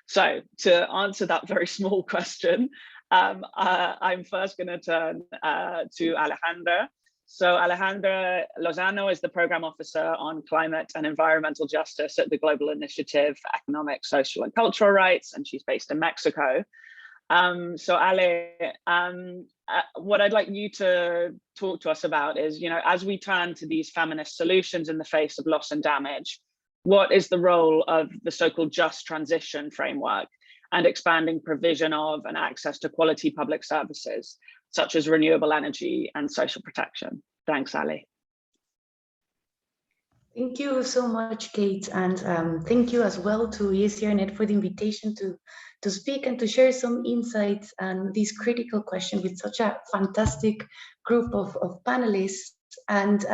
So to answer that very small question, I'm first going to turn to Alejandra. So Alejandra Lozano is the Program Officer on Climate and Environmental Justice at the Global Initiative for Economic, Social and Cultural Rights, and she's based in Mexico. So Ale, what I'd like you to talk to us about is, you know, as we turn to these feminist solutions in the face of loss and damage, what is the role of the so-called just transition framework and expanding provision of and access to quality public services, such as renewable energy and social protection? Thanks, Ale. Thank you so much, Kate, and thank you as well to ESCR for the invitation to speak and to share some insights on this critical question with such a fantastic group of panelists. And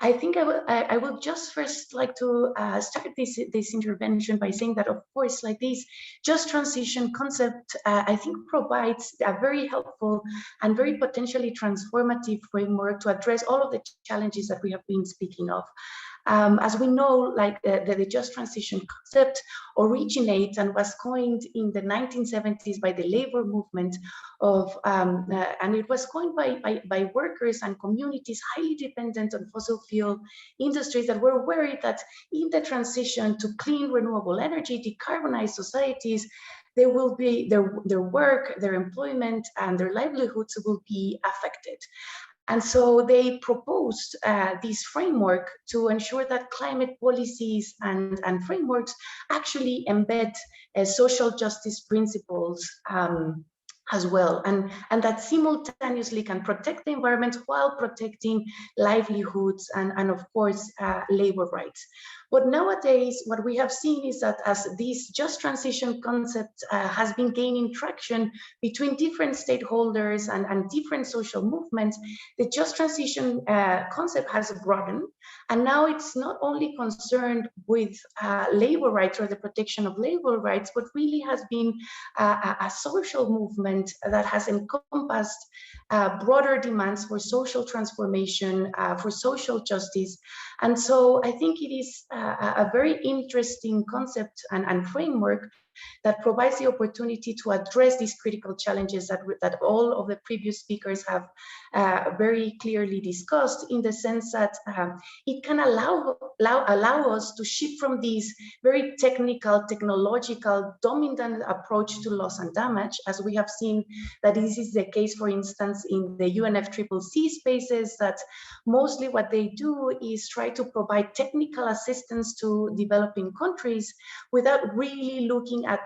I think I will just first like to start this intervention by saying that, of course, like this just transition concept, I think provides a very helpful and very potentially transformative framework to address all of the challenges that we have been speaking of. As we know, like the just transition concept originates and was coined in the 1970s by the labor movement of, and it was coined by workers and communities highly dependent on fossil fuel industries that were worried that in the transition to clean renewable energy, decarbonized societies, there will be their work, their employment, and their livelihoods will be affected. And so they proposed this framework to ensure that climate policies and frameworks actually embed social justice principles as well, and that simultaneously can protect the environment while protecting livelihoods and of course, labor rights. But nowadays, what we have seen is that as this just transition concept has been gaining traction between different stakeholders and different social movements, the just transition concept has broadened. And now it's not only concerned with labor rights or the protection of labor rights, but really has been a social movement that has encompassed broader demands for social transformation, for social justice. And so I think it is a very interesting concept and framework that provides the opportunity to address these critical challenges that all of the previous speakers have very clearly discussed, in the sense that it can allow us to shift from this very technological, dominant approach to loss and damage, as we have seen that this is the case, for instance, in the UNFCCC spaces, that mostly what they do is try to provide technical assistance to developing countries without really looking at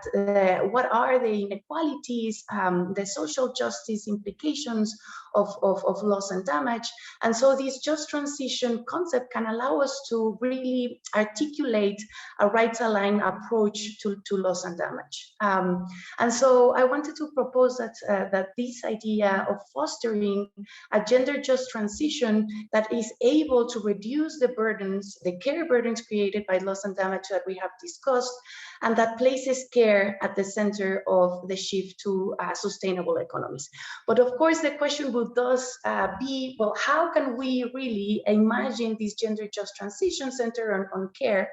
what are the inequalities, the social justice implications of loss and damage. And so this just transition concept can allow us to really articulate a rights-aligned approach to loss and damage. And so I wanted to propose that this idea of fostering a gender just transition that is able to reduce the burdens, the care burdens created by loss and damage that we have discussed, and that places care at the center of the shift to sustainable economies. But of course, the question will thus be, well, how can we really imagine this gender just transition center on care?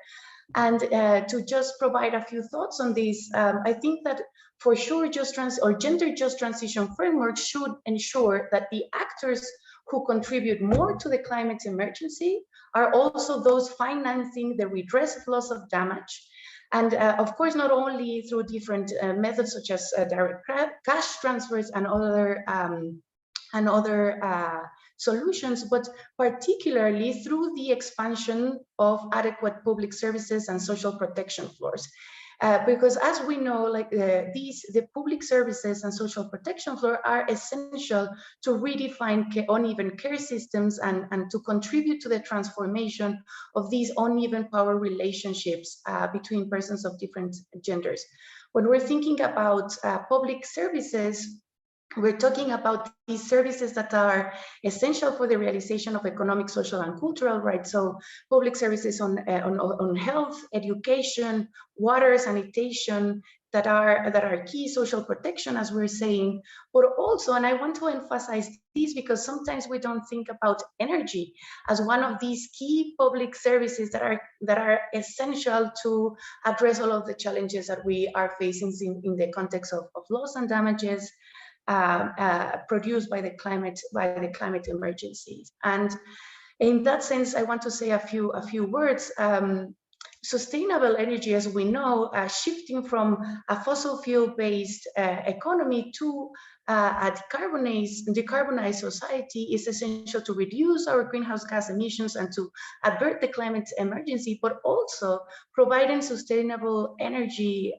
And to just provide a few thoughts on this, I think that for sure gender just transition framework should ensure that the actors who contribute more to the climate emergency are also those financing the redress of loss of damage. And of course, not only through different methods such as direct cash transfers and other solutions, but particularly through the expansion of adequate public services and social protection floors. Because as we know, like the public services and social protection floor are essential to redefine uneven care systems and to contribute to the transformation of these uneven power relationships between persons of different genders. When we're thinking about public services, we're talking about these services that are essential for the realization of economic, social, and cultural rights. So public services on health, education, water, sanitation, that are key social protection, as we're saying, but also, and I want to emphasize this because sometimes we don't think about energy as one of these key public services that are essential to address all of the challenges that we are facing in the context of loss and damages produced by the climate emergencies. And in that sense, I want to say a few words. Sustainable energy, as we know, shifting from a fossil fuel-based economy to a decarbonized society is essential to reduce our greenhouse gas emissions and to avert the climate emergency, but also providing sustainable energy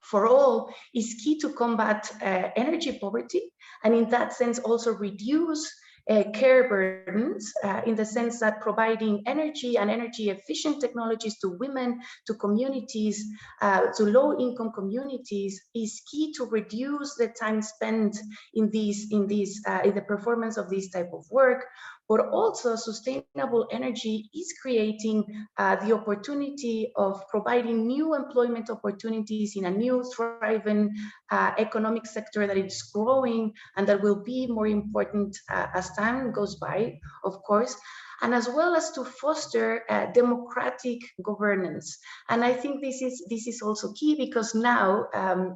for all is key to combat energy poverty, and in that sense also reduce care burdens in the sense that providing energy and energy efficient technologies to women, to communities, to low-income communities is key to reduce the time spent in the performance of this type of work, but also sustainable energy is creating the opportunity of providing new employment opportunities in a new thriving economic sector that is growing and that will be more important as time goes by, of course, and as well as to foster democratic governance. And I think this is also key, because now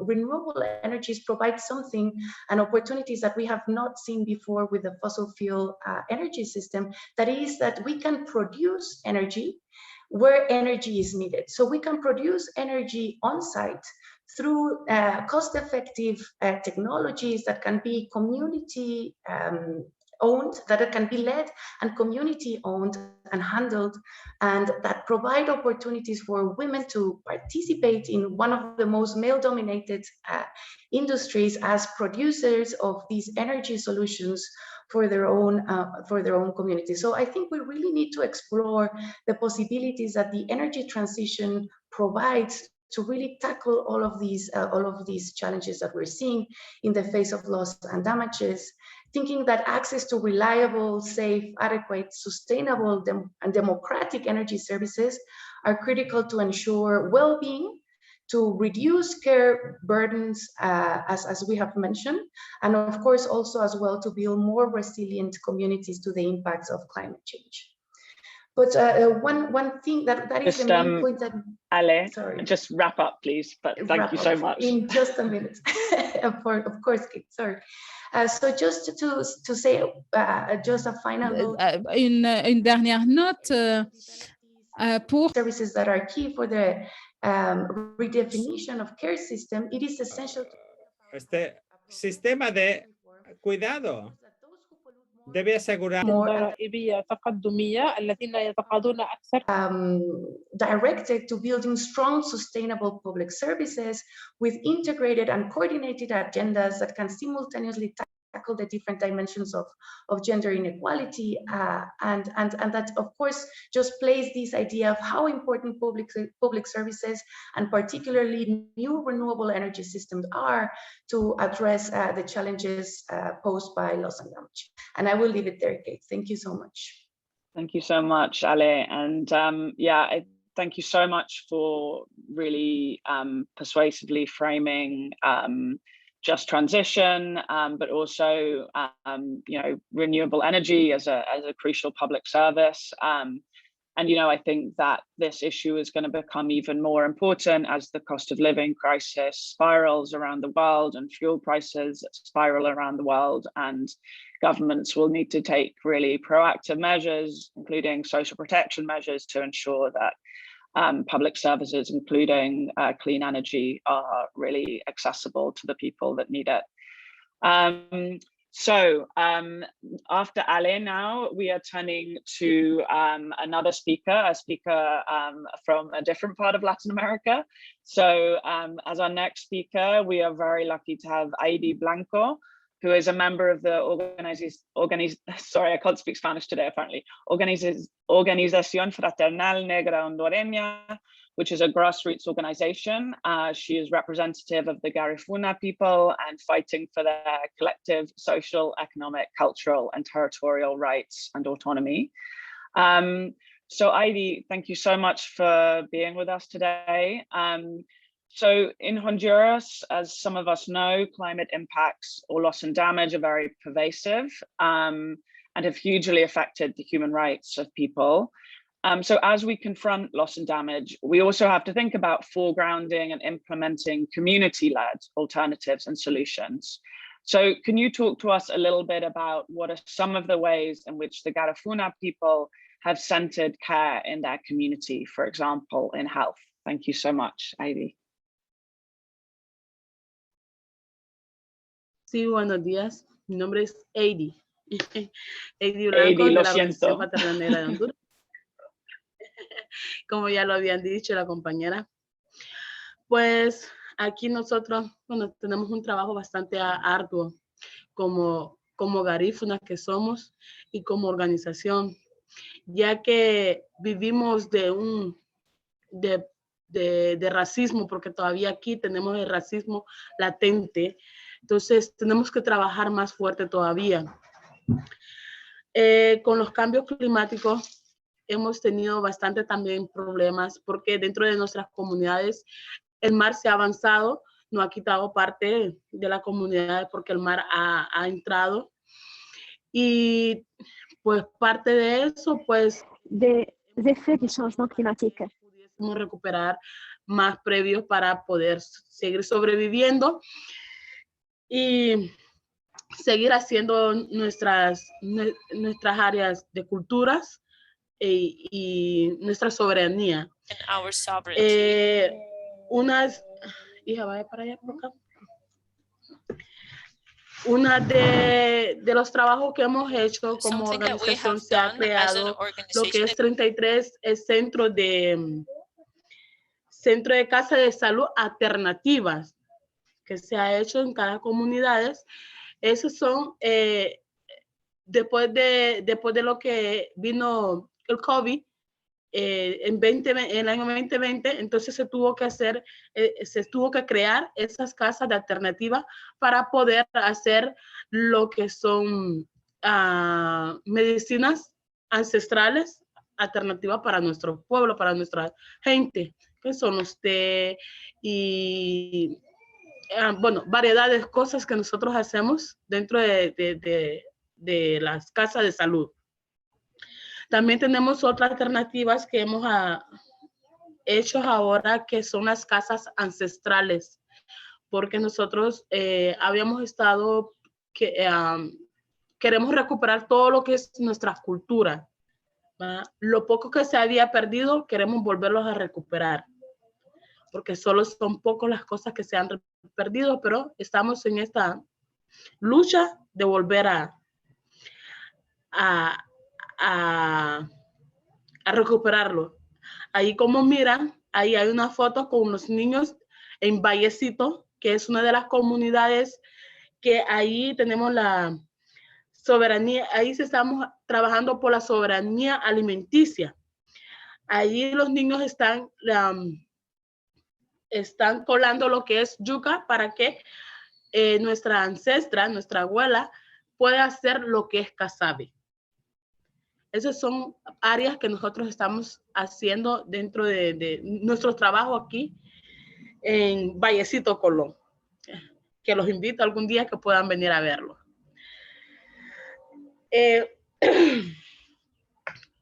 renewable energies provide something and opportunities that we have not seen before with the fossil fuel energy system, that is that we can produce energy where energy is needed. So we can produce energy on site through cost-effective technologies that can be community owned, that it can be led and community owned and handled, and that provide opportunities for women to participate in one of the most male-dominated industries as producers of these energy solutions for their own community. So I think we really need to explore the possibilities that the energy transition provides to really tackle all of these challenges that we're seeing in the face of loss and damages, thinking that access to reliable, safe, adequate, sustainable, and democratic energy services are critical to ensure well-being, to reduce care burdens, as we have mentioned, and of course also as well to build more resilient communities to the impacts of climate change. But one thing that is the main point that— Ale, sorry. Just wrap up, please, but thank you so much. In just a minute, of course, Kate, sorry. So just to say just a final note. Une dernière note pour services that are key for the redefinition of care system, it is essential to este sistema de cuidado debe asegurar directed to building strong, sustainable public services with integrated and coordinated agendas that can simultaneously tackle the different dimensions of gender inequality, and that of course just plays this idea of how important public services and particularly new renewable energy systems are to address the challenges posed by loss and damage. And I will leave it there, Kate. Thank you so much. Thank you so much, Ale. And thank you so much for really persuasively framing just transition, but also renewable energy as a crucial public service. And I think that this issue is going to become even more important as the cost of living crisis spirals around the world and fuel prices spiral around the world, and governments will need to take really proactive measures, including social protection measures, to ensure that public services, including clean energy, are really accessible to the people that need it. So after Ale now, we are turning to another speaker, a speaker from a different part of Latin America. So as our next speaker, we are very lucky to have Heidi Blanco, who is a member of the sorry, I can't speak Spanish today, apparently. Organización Fraternal, Negra, Hondureña, which is a grassroots organization. She is representative of the Garifuna people and fighting for their collective social, economic, cultural, and territorial rights and autonomy. So Heidi, thank you so much for being with us today. So in Honduras, as some of us know, climate impacts or loss and damage are very pervasive and have hugely affected the human rights of people. So as we confront loss and damage, we also have to think about foregrounding and implementing community-led alternatives and solutions. So can you talk to us a little bit about what are some of the ways in which the Garifuna people have centered care in their community, for example, in health? Thank you so much, Heidi. Sí, buenos días. Mi nombre es Heidi. Heidi Blanco, Heidi, de la Organización Fraternal Negra de Honduras. Como ya lo habían dicho la compañera. Pues aquí nosotros, bueno, tenemos un trabajo bastante arduo como garífunas que somos y como organización, ya que vivimos de racismo, porque todavía aquí tenemos el racismo latente. Entonces tenemos que trabajar más fuerte todavía. Con los cambios climáticos hemos tenido bastante también problemas porque dentro de nuestras comunidades el mar se ha avanzado, no ha quitado parte de la comunidad porque el mar ha entrado. Y pues parte de eso, pues des effets du changement climatique. Pudiésemos recuperar más previos para poder seguir sobreviviendo y seguir haciendo nuestras áreas de culturas y nuestra soberanía. Hija, vaya para allá, por acá. Una de los trabajos que hemos hecho como organización se ha creado lo que es 33 centros de casa de salud alternativas que se ha hecho en cada comunidad. Esos son, después de lo que vino el COVID, en el año 2020, entonces se tuvo que crear esas casas de alternativa para poder hacer lo que son medicinas ancestrales alternativas para nuestro pueblo, para nuestra gente, que son los té y bueno, variedad de cosas que nosotros hacemos dentro de las casas de salud. También tenemos otras alternativas que hemos hecho ahora, que son las casas ancestrales, porque nosotros habíamos estado, queremos recuperar todo lo que es nuestra cultura, ¿verdad? Lo poco que se había perdido, queremos volverlos a recuperar, porque solo son pocas las cosas que se han perdido, pero estamos en esta lucha de volver a recuperarlo. Ahí, como miran, ahí hay una foto con unos niños en Vallecito, que es una de las comunidades que ahí tenemos la soberanía, ahí estamos trabajando por la soberanía alimenticia. Ahí los niños están colando lo que es yuca para que nuestra ancestra, nuestra abuela, pueda hacer lo que es casabe. Esas son áreas que nosotros estamos haciendo dentro de nuestro trabajo aquí en Vallecito, Colón, que los invito algún día que puedan venir a verlo.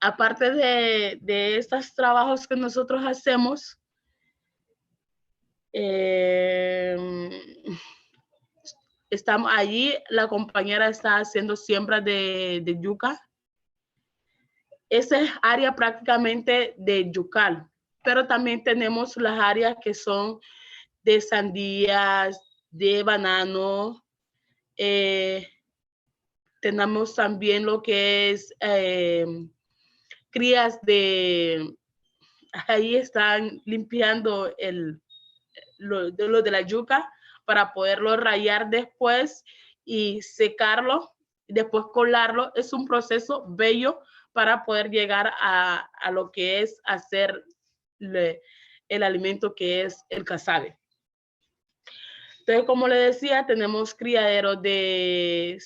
Aparte de estos trabajos que nosotros hacemos, estamos allí, la compañera está haciendo siembra de yuca. Esa es área prácticamente de yucal, pero también tenemos las áreas que son de sandías, de banano. Tenemos también lo que es crías de, ahí están limpiando lo de la yuca para poderlo rallar después y secarlo, y después colarlo. Es un proceso bello para poder llegar a lo que es hacer el alimento que es el casabe. Entonces, como le decía, tenemos criaderos de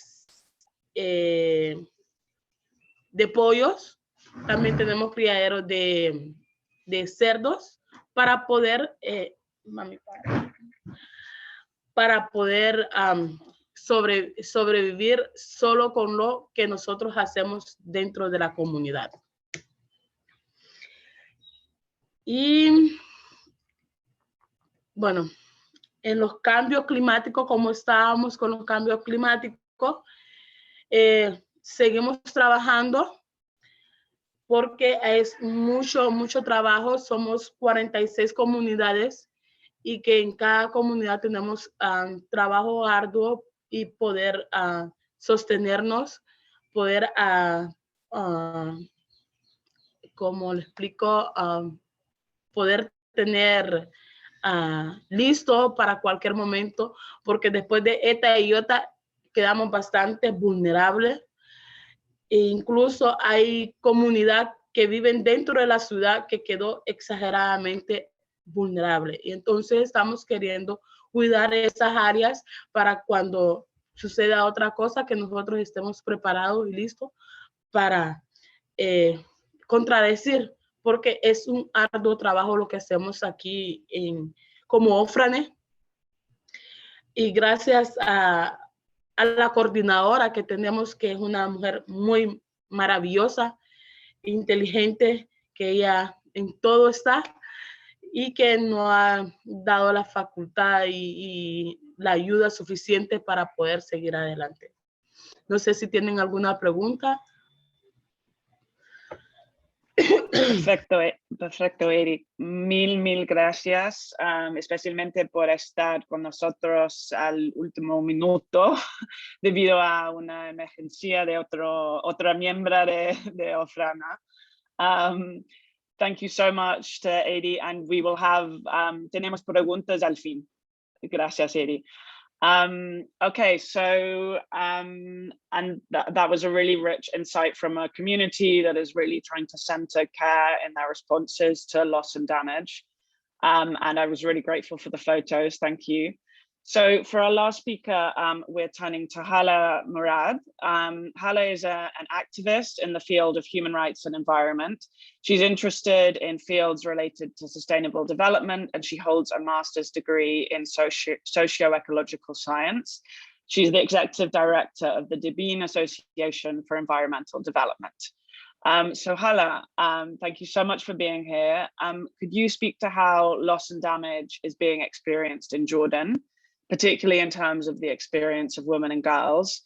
pollos, también tenemos criaderos de cerdos para poder, sobrevivir solo con lo que nosotros hacemos dentro de la comunidad. Y bueno, en los cambios climáticos, como estábamos con los cambios climáticos, seguimos trabajando porque es mucho trabajo. Somos 46 comunidades y que en cada comunidad tenemos trabajo arduo y poder sostenernos, poder, como le explico, poder tener listo para cualquier momento, porque después de esta y otra quedamos bastante vulnerables. E incluso hay comunidad que viven dentro de la ciudad que quedó exageradamente vulnerable. Y entonces estamos queriendo cuidar esas áreas para cuando suceda otra cosa, que nosotros estemos preparados y listos para contradecir, porque es un arduo trabajo lo que hacemos aquí como OFRANE. Y gracias a la coordinadora que tenemos, que es una mujer muy maravillosa, inteligente, que ella en todo está y que nos ha dado la facultad y la ayuda suficiente para poder seguir adelante. No sé si tienen alguna pregunta. Perfecto, perfecto, Eric. Mil gracias, especialmente por estar con nosotros al último minuto debido a una emergencia de otra miembro de Ofrana. Thank you so much to Edi, and we will have, tenemos preguntas al fin. Gracias, Edi. Okay, so and that was a really rich insight from a community that is really trying to center care in their responses to loss and damage. And I was really grateful for the photos, thank you. So for our last speaker, we're turning to Hala Murad. Hala is an activist in the field of human rights and environment. She's interested in fields related to sustainable development, and she holds a master's degree in socio-ecological science. She's the executive director of the Debin Association for Environmental Development. So Hala, thank you so much for being here. Could you speak to how loss and damage is being experienced in Jordan, particularly in terms of the experience of women and girls?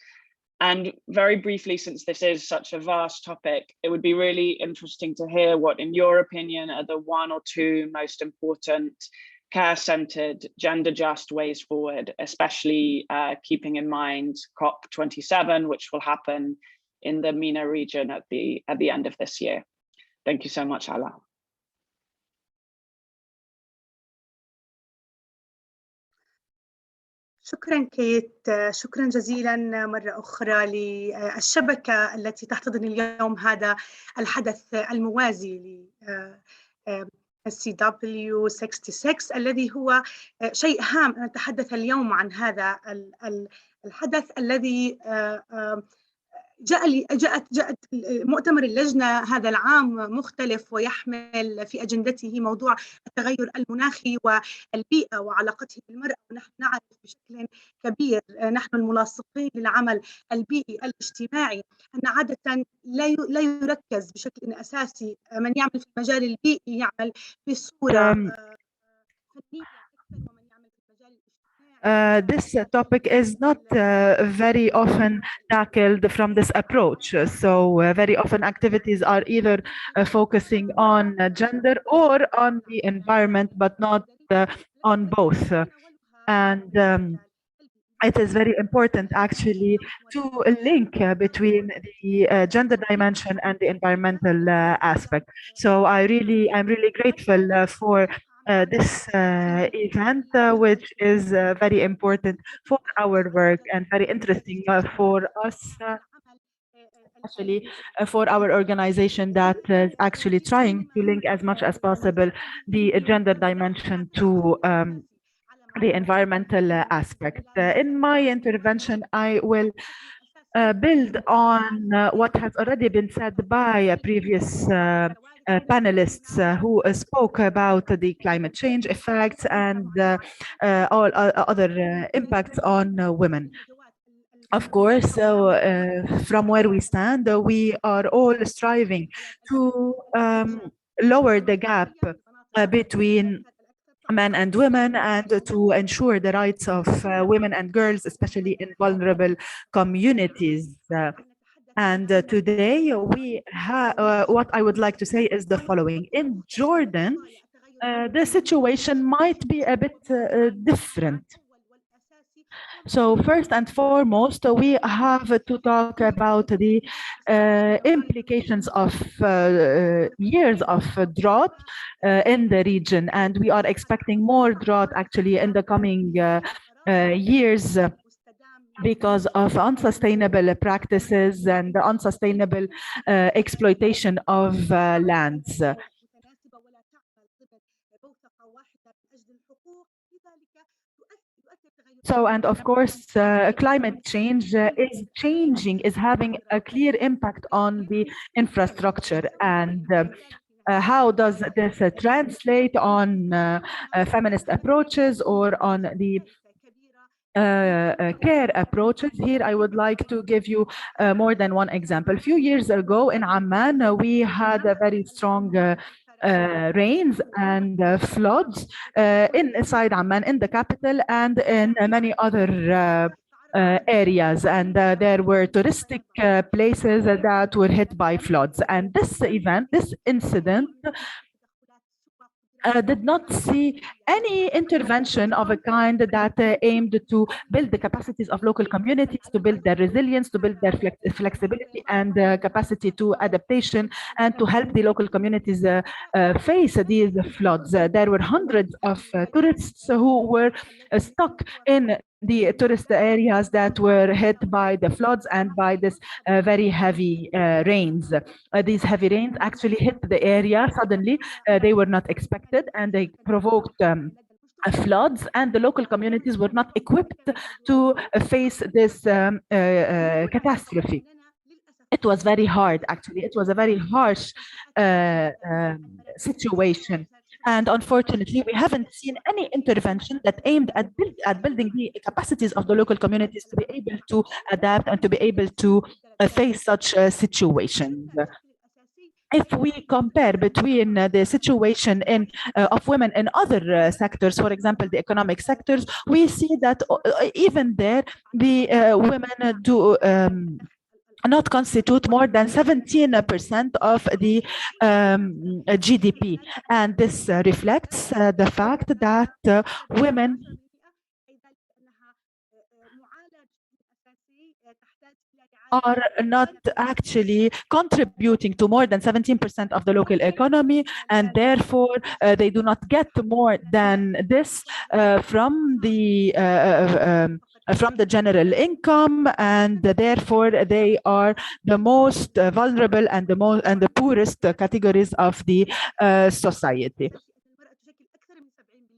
And very briefly, since this is such a vast topic, it would be really interesting to hear what, in your opinion, are the 1 or 2 most important care-centered, gender-just ways forward, especially keeping in mind COP27, which will happen in the MENA region at the end of this year. Thank you so much, Hala. شكرا كيت، شكرا جزيلا مرة أخرى للشبكة التي تحتضن اليوم هذا الحدث الموازي ل CSW66 الذي هو شيء هام. نتحدث اليوم عن هذا الحدث الذي جاءت مؤتمر اللجنة هذا العام مختلف ويحمل في أجندته موضوع التغير المناخي والبيئة وعلاقته بالمرأة. ونحن نعرف بشكل كبير، نحن الملاصقين للعمل البيئي الاجتماعي، أن عادة لا يركز بشكل أساسي من يعمل في المجال البيئي يعمل بصورة فنية أكثر ومن يعمل في المجال الاجتماعي. This topic is not very often tackled from this approach. So very often activities are either focusing on gender or on the environment, but not on both. And it is very important actually to link between the gender dimension and the environmental aspect. So I'm really grateful for this event, which is very important for our work and very interesting for us, especially for our organization that is actually trying to link as much as possible the gender dimension to the environmental aspect. In my intervention, I will build on what has already been said by previous panelists who spoke about the climate change effects and all other impacts on women. Of course, from where we stand, we are all striving to lower the gap between men and women and to ensure the rights of women and girls, especially in vulnerable communities. And today, what I would like to say is the following. In Jordan, the situation might be a bit different. So first and foremost, we have to talk about the implications of years of drought in the region. And we are expecting more drought actually in the coming years because of unsustainable practices and unsustainable exploitation of lands. So, and of course, climate change is having a clear impact on the infrastructure. And how does this translate on feminist approaches or on the care approaches? Here, I would like to give you more than one example. A few years ago in Amman, we had a very strong rains and floods inside Amman, in the capital, and in many other areas, and there were touristic places that were hit by floods. And this incident did not see any intervention of a kind that aimed to build the capacities of local communities, to build their resilience, to build their flexibility and capacity to adaptation, and to help the local communities face these floods. There were hundreds of tourists who were stuck in the tourist areas that were hit by the floods and by this very heavy rains. These heavy rains actually hit the area suddenly. They were not expected, and they provoked floods, and the local communities were not equipped to face this catastrophe. It was very hard, actually. It was a very harsh situation. And unfortunately, we haven't seen any intervention that aimed at building the capacities of the local communities to be able to adapt and to be able to face such situations. If we compare between the situation of women in other sectors, for example, the economic sectors, we see that even there, the women do not constitute more than 17% of the GDP. And this reflects the fact that women are not actually contributing to more than 17% of the local economy, and therefore they do not get more than this from the general income, and therefore they are the most vulnerable and the poorest categories of the society.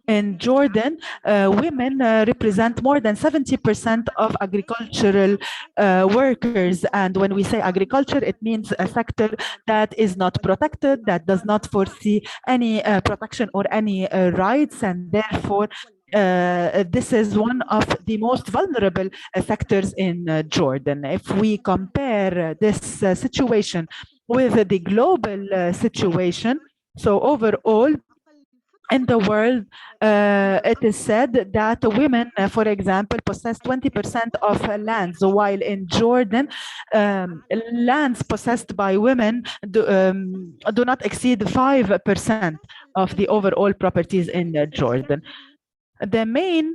In Jordan, women represent more than 70% of agricultural workers. And when we say agriculture, it means a sector that is not protected, that does not foresee any protection or any rights. And therefore, this is one of the most vulnerable sectors in Jordan. If we compare this situation with the global situation, so overall, in the world, it is said that women, for example, possess 20% of lands, while in Jordan, lands possessed by women do not exceed 5% of the overall properties in Jordan. The main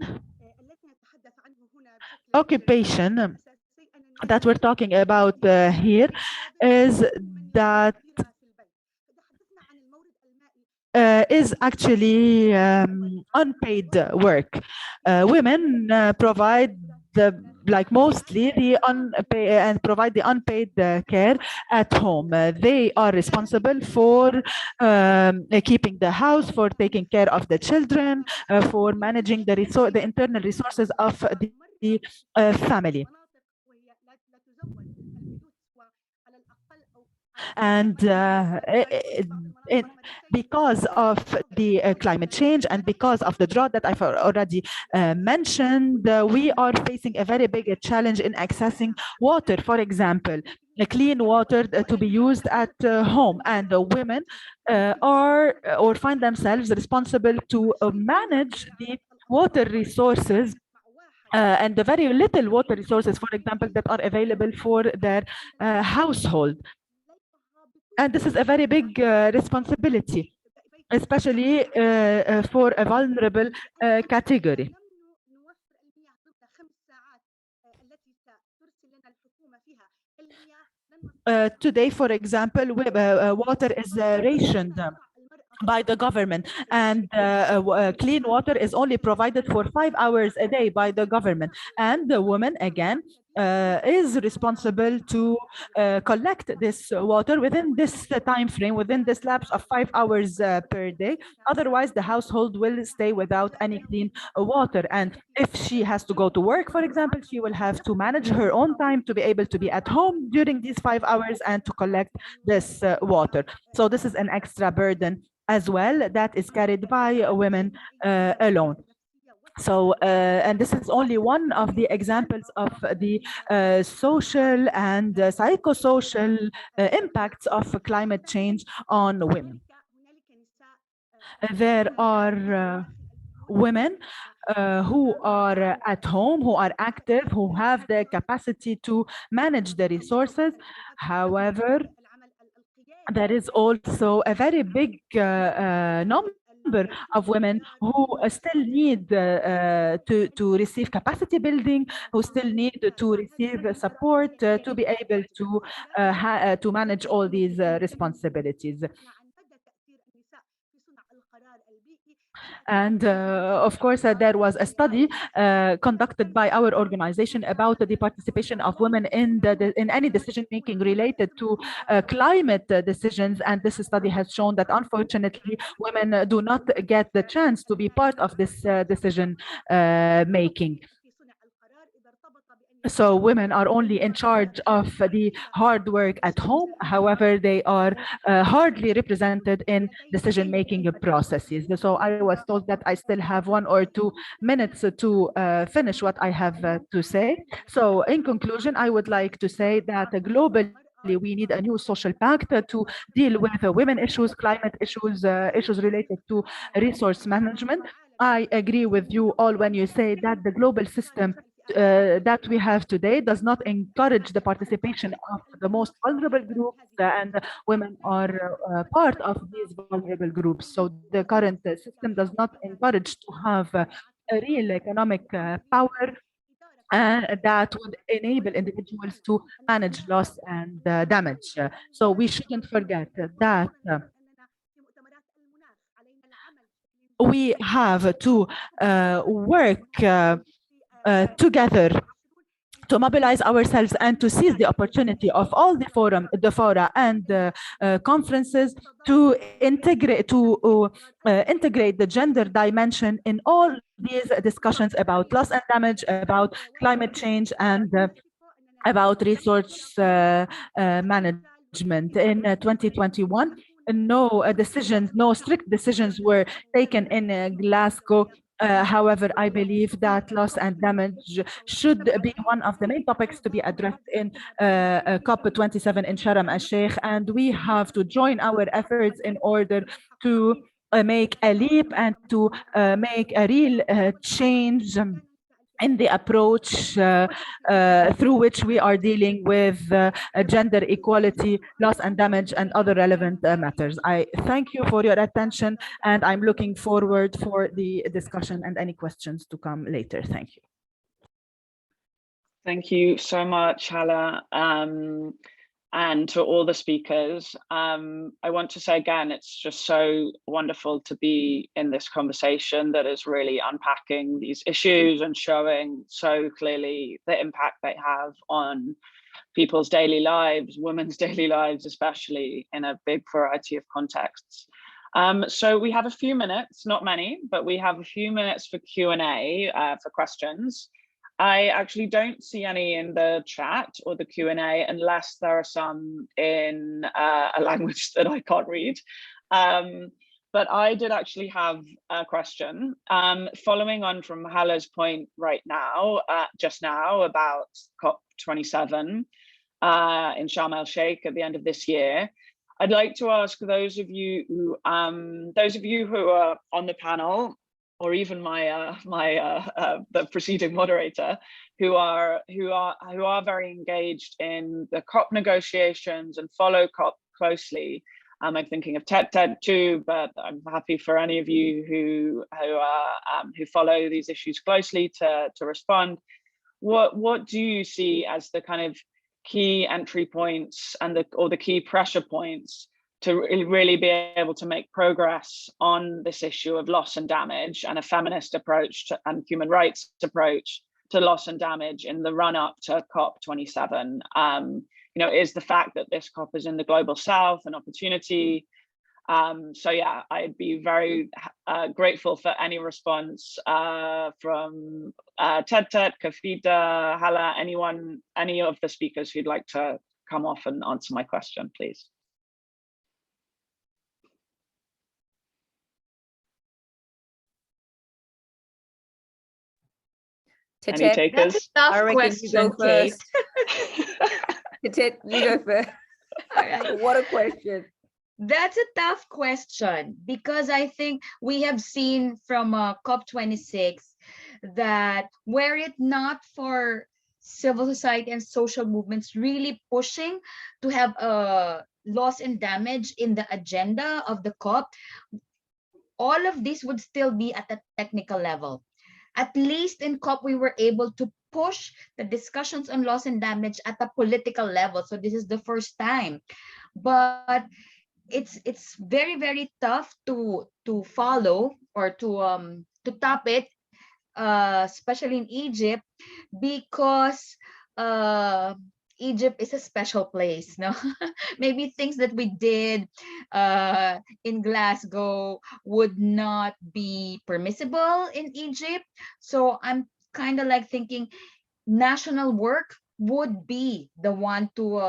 occupation that we're talking about here is that is actually unpaid work. Women provide mostly the unpaid care at home. They are responsible for keeping the house, for taking care of the children, for managing the internal resources of the family. And because of the climate change and because of the drought that I've already mentioned, we are facing a very big challenge in accessing water, for example, clean water to be used at home. And women are or find themselves responsible to manage the water resources and the very little water resources, for example, that are available for their household. And this is a very big responsibility, especially for a vulnerable category. Today, for example, water is rationed by the government, and clean water is only provided for 5 hours a day by the government. And the women, again, is responsible to collect this water within this time frame, within this lapse of 5 hours per day. Otherwise, the household will stay without any clean water. And if she has to go to work, for example, she will have to manage her own time to be able to be at home during these 5 hours and to collect this water. So this is an extra burden as well that is carried by women alone. So, and this is only one of the examples of the social and psychosocial impacts of climate change on women. There are women who are at home, who are active, who have the capacity to manage the resources. However, there is also a very big number of women who still need to receive capacity building, who still need to receive support to be able to manage all these responsibilities. And of course, there was a study conducted by our organization about the participation of women in any decision making related to climate decisions. And this study has shown that unfortunately, women do not get the chance to be part of this decision making. So women are only in charge of the hard work at home. However, they are hardly represented in decision-making processes. So I was told that I still have 1 or 2 minutes to finish what I have to say. So in conclusion, I would like to say that globally, we need a new social pact to deal with women issues, climate issues, issues related to resource management. I agree with you all when you say that the global system that we have today does not encourage the participation of the most vulnerable groups, and women are part of these vulnerable groups. So the current system does not encourage to have a real economic power that would enable individuals to manage loss and damage. So we shouldn't forget that we have to work together to mobilize ourselves and to seize the opportunity of all the fora and conferences to integrate the gender dimension in all these discussions about loss and damage, about climate change, and about resource management. In 2021, no strict decisions were taken in Glasgow. However, I believe that loss and damage should be one of the main topics to be addressed in COP27 in Sharm el-Sheikh, and we have to join our efforts in order to make a leap and to make a real change in the approach through which we are dealing with gender equality, loss and damage, and other relevant matters. I thank you for your attention, and I'm looking forward for the discussion and any questions to come later. Thank you. Thank you so much, Hala. And to all the speakers, I want to say again, it's just so wonderful to be in this conversation that is really unpacking these issues and showing so clearly the impact they have on people's daily lives, women's daily lives, especially in a big variety of contexts. So we have a few minutes, not many, but we have a few minutes for Q&A, for questions. I actually don't see any in the chat or the Q&A unless there are some in a language that I can't read. But I did actually have a question following on from Hala's point right now, just now about COP27 in Sharm el-Sheikh at the end of this year. I'd like to ask those of you who are on the panel, or even the preceding moderator, who are very engaged in the COP negotiations and follow COP closely. I'm thinking of Tetet too, but I'm happy for any of you who follow these issues closely to respond. What do you see as the kind of key entry points and the key pressure points to really be able to make progress on this issue of loss and damage and a feminist approach and human rights approach loss and damage in the run-up to COP27. Is the fact that this COP is in the global south an opportunity? So yeah, I'd be very grateful for any response from Tetet, Kavita, Hala, any of the speakers who'd like to come off and answer my question, please. Any takers? That's a tough question, Kate. Tetet, you go first. What a question. That's a tough question, because I think we have seen from COP26 that were it not for civil society and social movements really pushing to have a loss and damage in the agenda of the COP, all of this would still be at the technical level. At least in COP, we were able to push the discussions on loss and damage at the political level. So this is the first time. But it's very, very tough to follow or to top it, especially in Egypt, because Egypt is a special place. No, maybe things that we did in Glasgow would not be permissible in Egypt. So I'm kind of like thinking national work would be the one to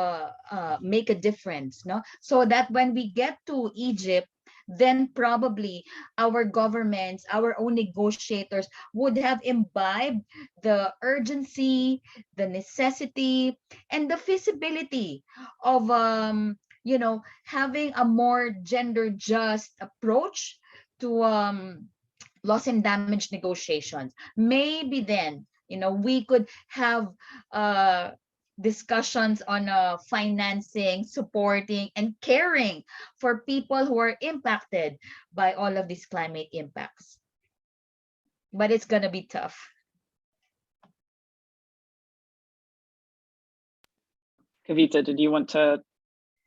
make a difference, no? So that when we get to Egypt, then probably our governments, our own negotiators would have imbibed the urgency, the necessity, and the feasibility of having a more gender just approach to loss and damage negotiations. Maybe then we could have discussions on financing, supporting, and caring for people who are impacted by all of these climate impacts. But it's going to be tough. Kavita, did you want to, is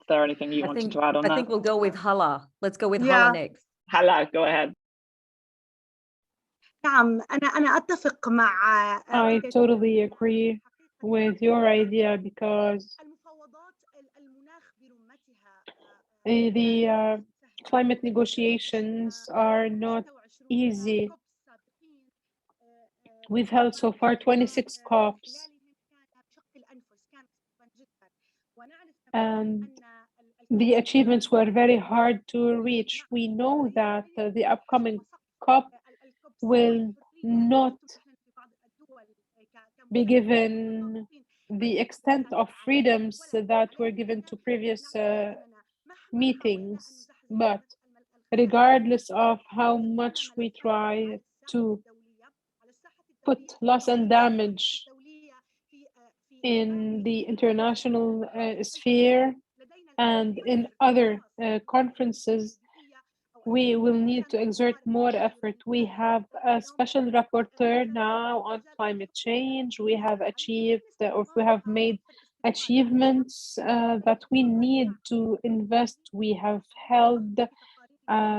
there anything you wanted to add on that? I think we'll go with Hala. Let's go with Hala next. Hala, go ahead. أنا أتفق مع I totally agree with your idea, because the climate negotiations are not easy. We've held so far 26 COPs, and the achievements were very hard to reach. We know that the upcoming COP will not be given the extent of freedoms that were given to previous meetings. But regardless of how much we try to put loss and damage in the international sphere and in other conferences, we will need to exert more effort. We have a special rapporteur now on climate change. We have achieved, or we have made achievements that we need to invest. We have held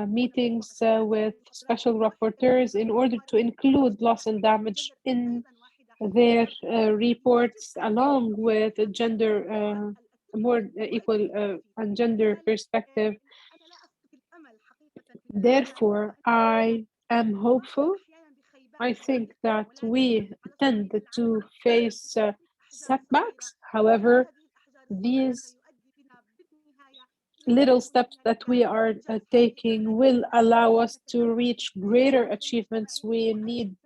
meetings with special rapporteurs in order to include loss and damage in their reports, along with a gender, more equal and gender perspective. Therefore, I am hopeful. I think that we tend to face setbacks. However, these little steps that we are taking will allow us to reach greater achievements. We need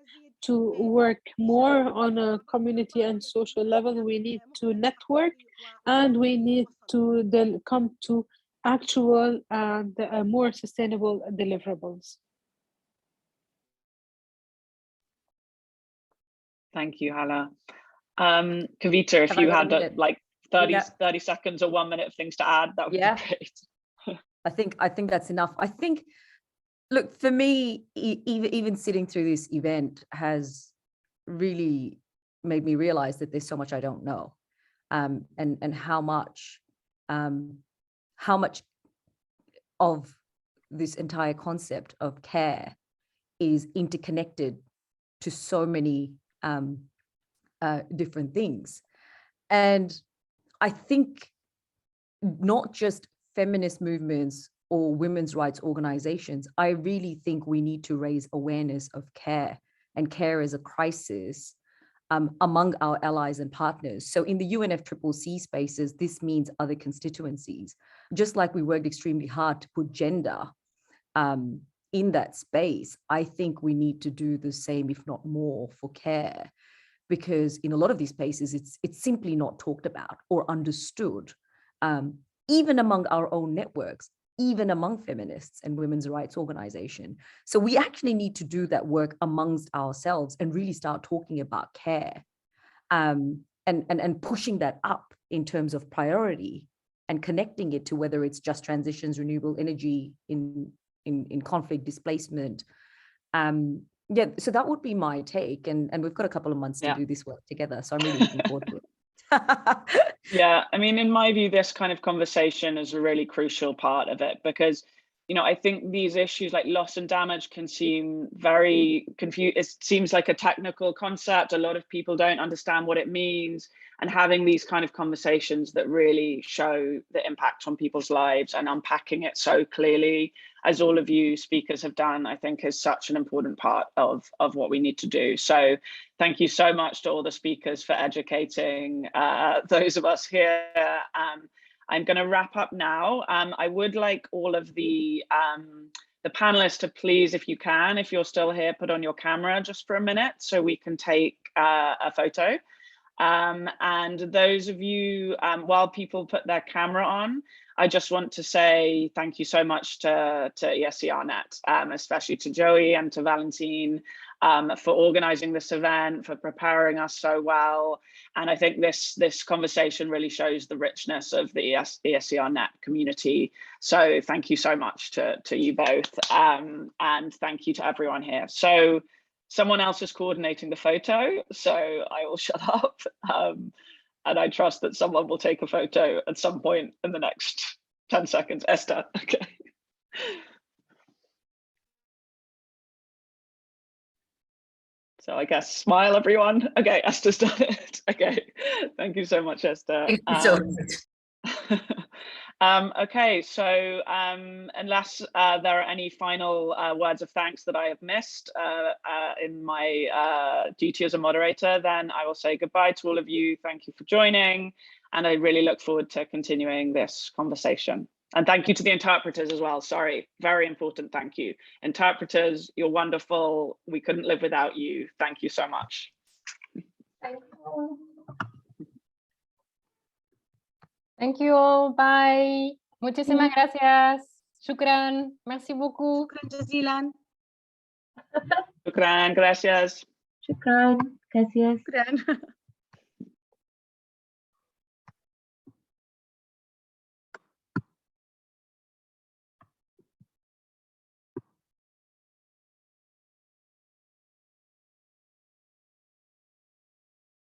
to work more on a community and social level. We need to network, and we need to then come to actual and more sustainable deliverables. Thank you, Hala. Kavita, if you had like 30 seconds or 1 minute of things to add, that would be great. I think that's enough. I think, look, for me, even sitting through this event has really made me realize that there's so much I don't know, and how much of this entire concept of care is interconnected to so many different things. And I think not just feminist movements or women's rights organizations, I really think we need to raise awareness of care and care as a crisis among our allies and partners. So in the UNFCCC spaces, this means other constituencies. Just like we worked extremely hard to put gender in that space, I think we need to do the same, if not more, for care. Because in a lot of these spaces, it's simply not talked about or understood, even among our own networks, even among feminists and women's rights organizations. So we actually need to do that work amongst ourselves and really start talking about care and pushing that up in terms of priority and connecting it to whether it's just transitions, renewable energy in conflict displacement. Yeah, so that would be my take. And we've got a couple of months to do this work together. So I'm really looking forward to it. Yeah, I mean, in my view, this kind of conversation is a really crucial part of it because, you know, I think these issues like loss and damage can seem very confused. It seems like a technical concept. A lot of people don't understand what it means. And having these kind of conversations that really show the impact on people's lives and unpacking it so clearly, as all of you speakers have done, I think is such an important part of what we need to do. So thank you so much to all the speakers for educating those of us here. I'm going to wrap up now. I would like all of the panelists to please, if you can, if you're still here, put on your camera just for a minute so we can take a photo. And those of you, while people put their camera on, I just want to say thank you so much to ESCR Net, especially to Joey and to Valentine for organizing this event, for preparing us so well. And I think this conversation really shows the richness of the ESCR Net community. So thank you so much to you both, and thank you to everyone here. So someone else is coordinating the photo, so I will shut up. And I trust that someone will take a photo at some point in the next 10 seconds. Esther, okay. So I guess smile, everyone. Okay, Esther's done it. Okay, thank you so much, Esther. Thank you so much. Okay, so unless there are any final words of thanks that I have missed in my duty as a moderator, then I will say goodbye to all of you. Thank you for joining, and I really look forward to continuing this conversation. And thank you to the interpreters as well. Sorry, very important thank you. Interpreters, you're wonderful. We couldn't live without you. Thank you so much. Thank you. Thank you all. Bye. Muchísimas gracias. Shukran. Merci beaucoup. شكرا جزيلا. Shukran, gracias. Shukran. Gracias. شكرا.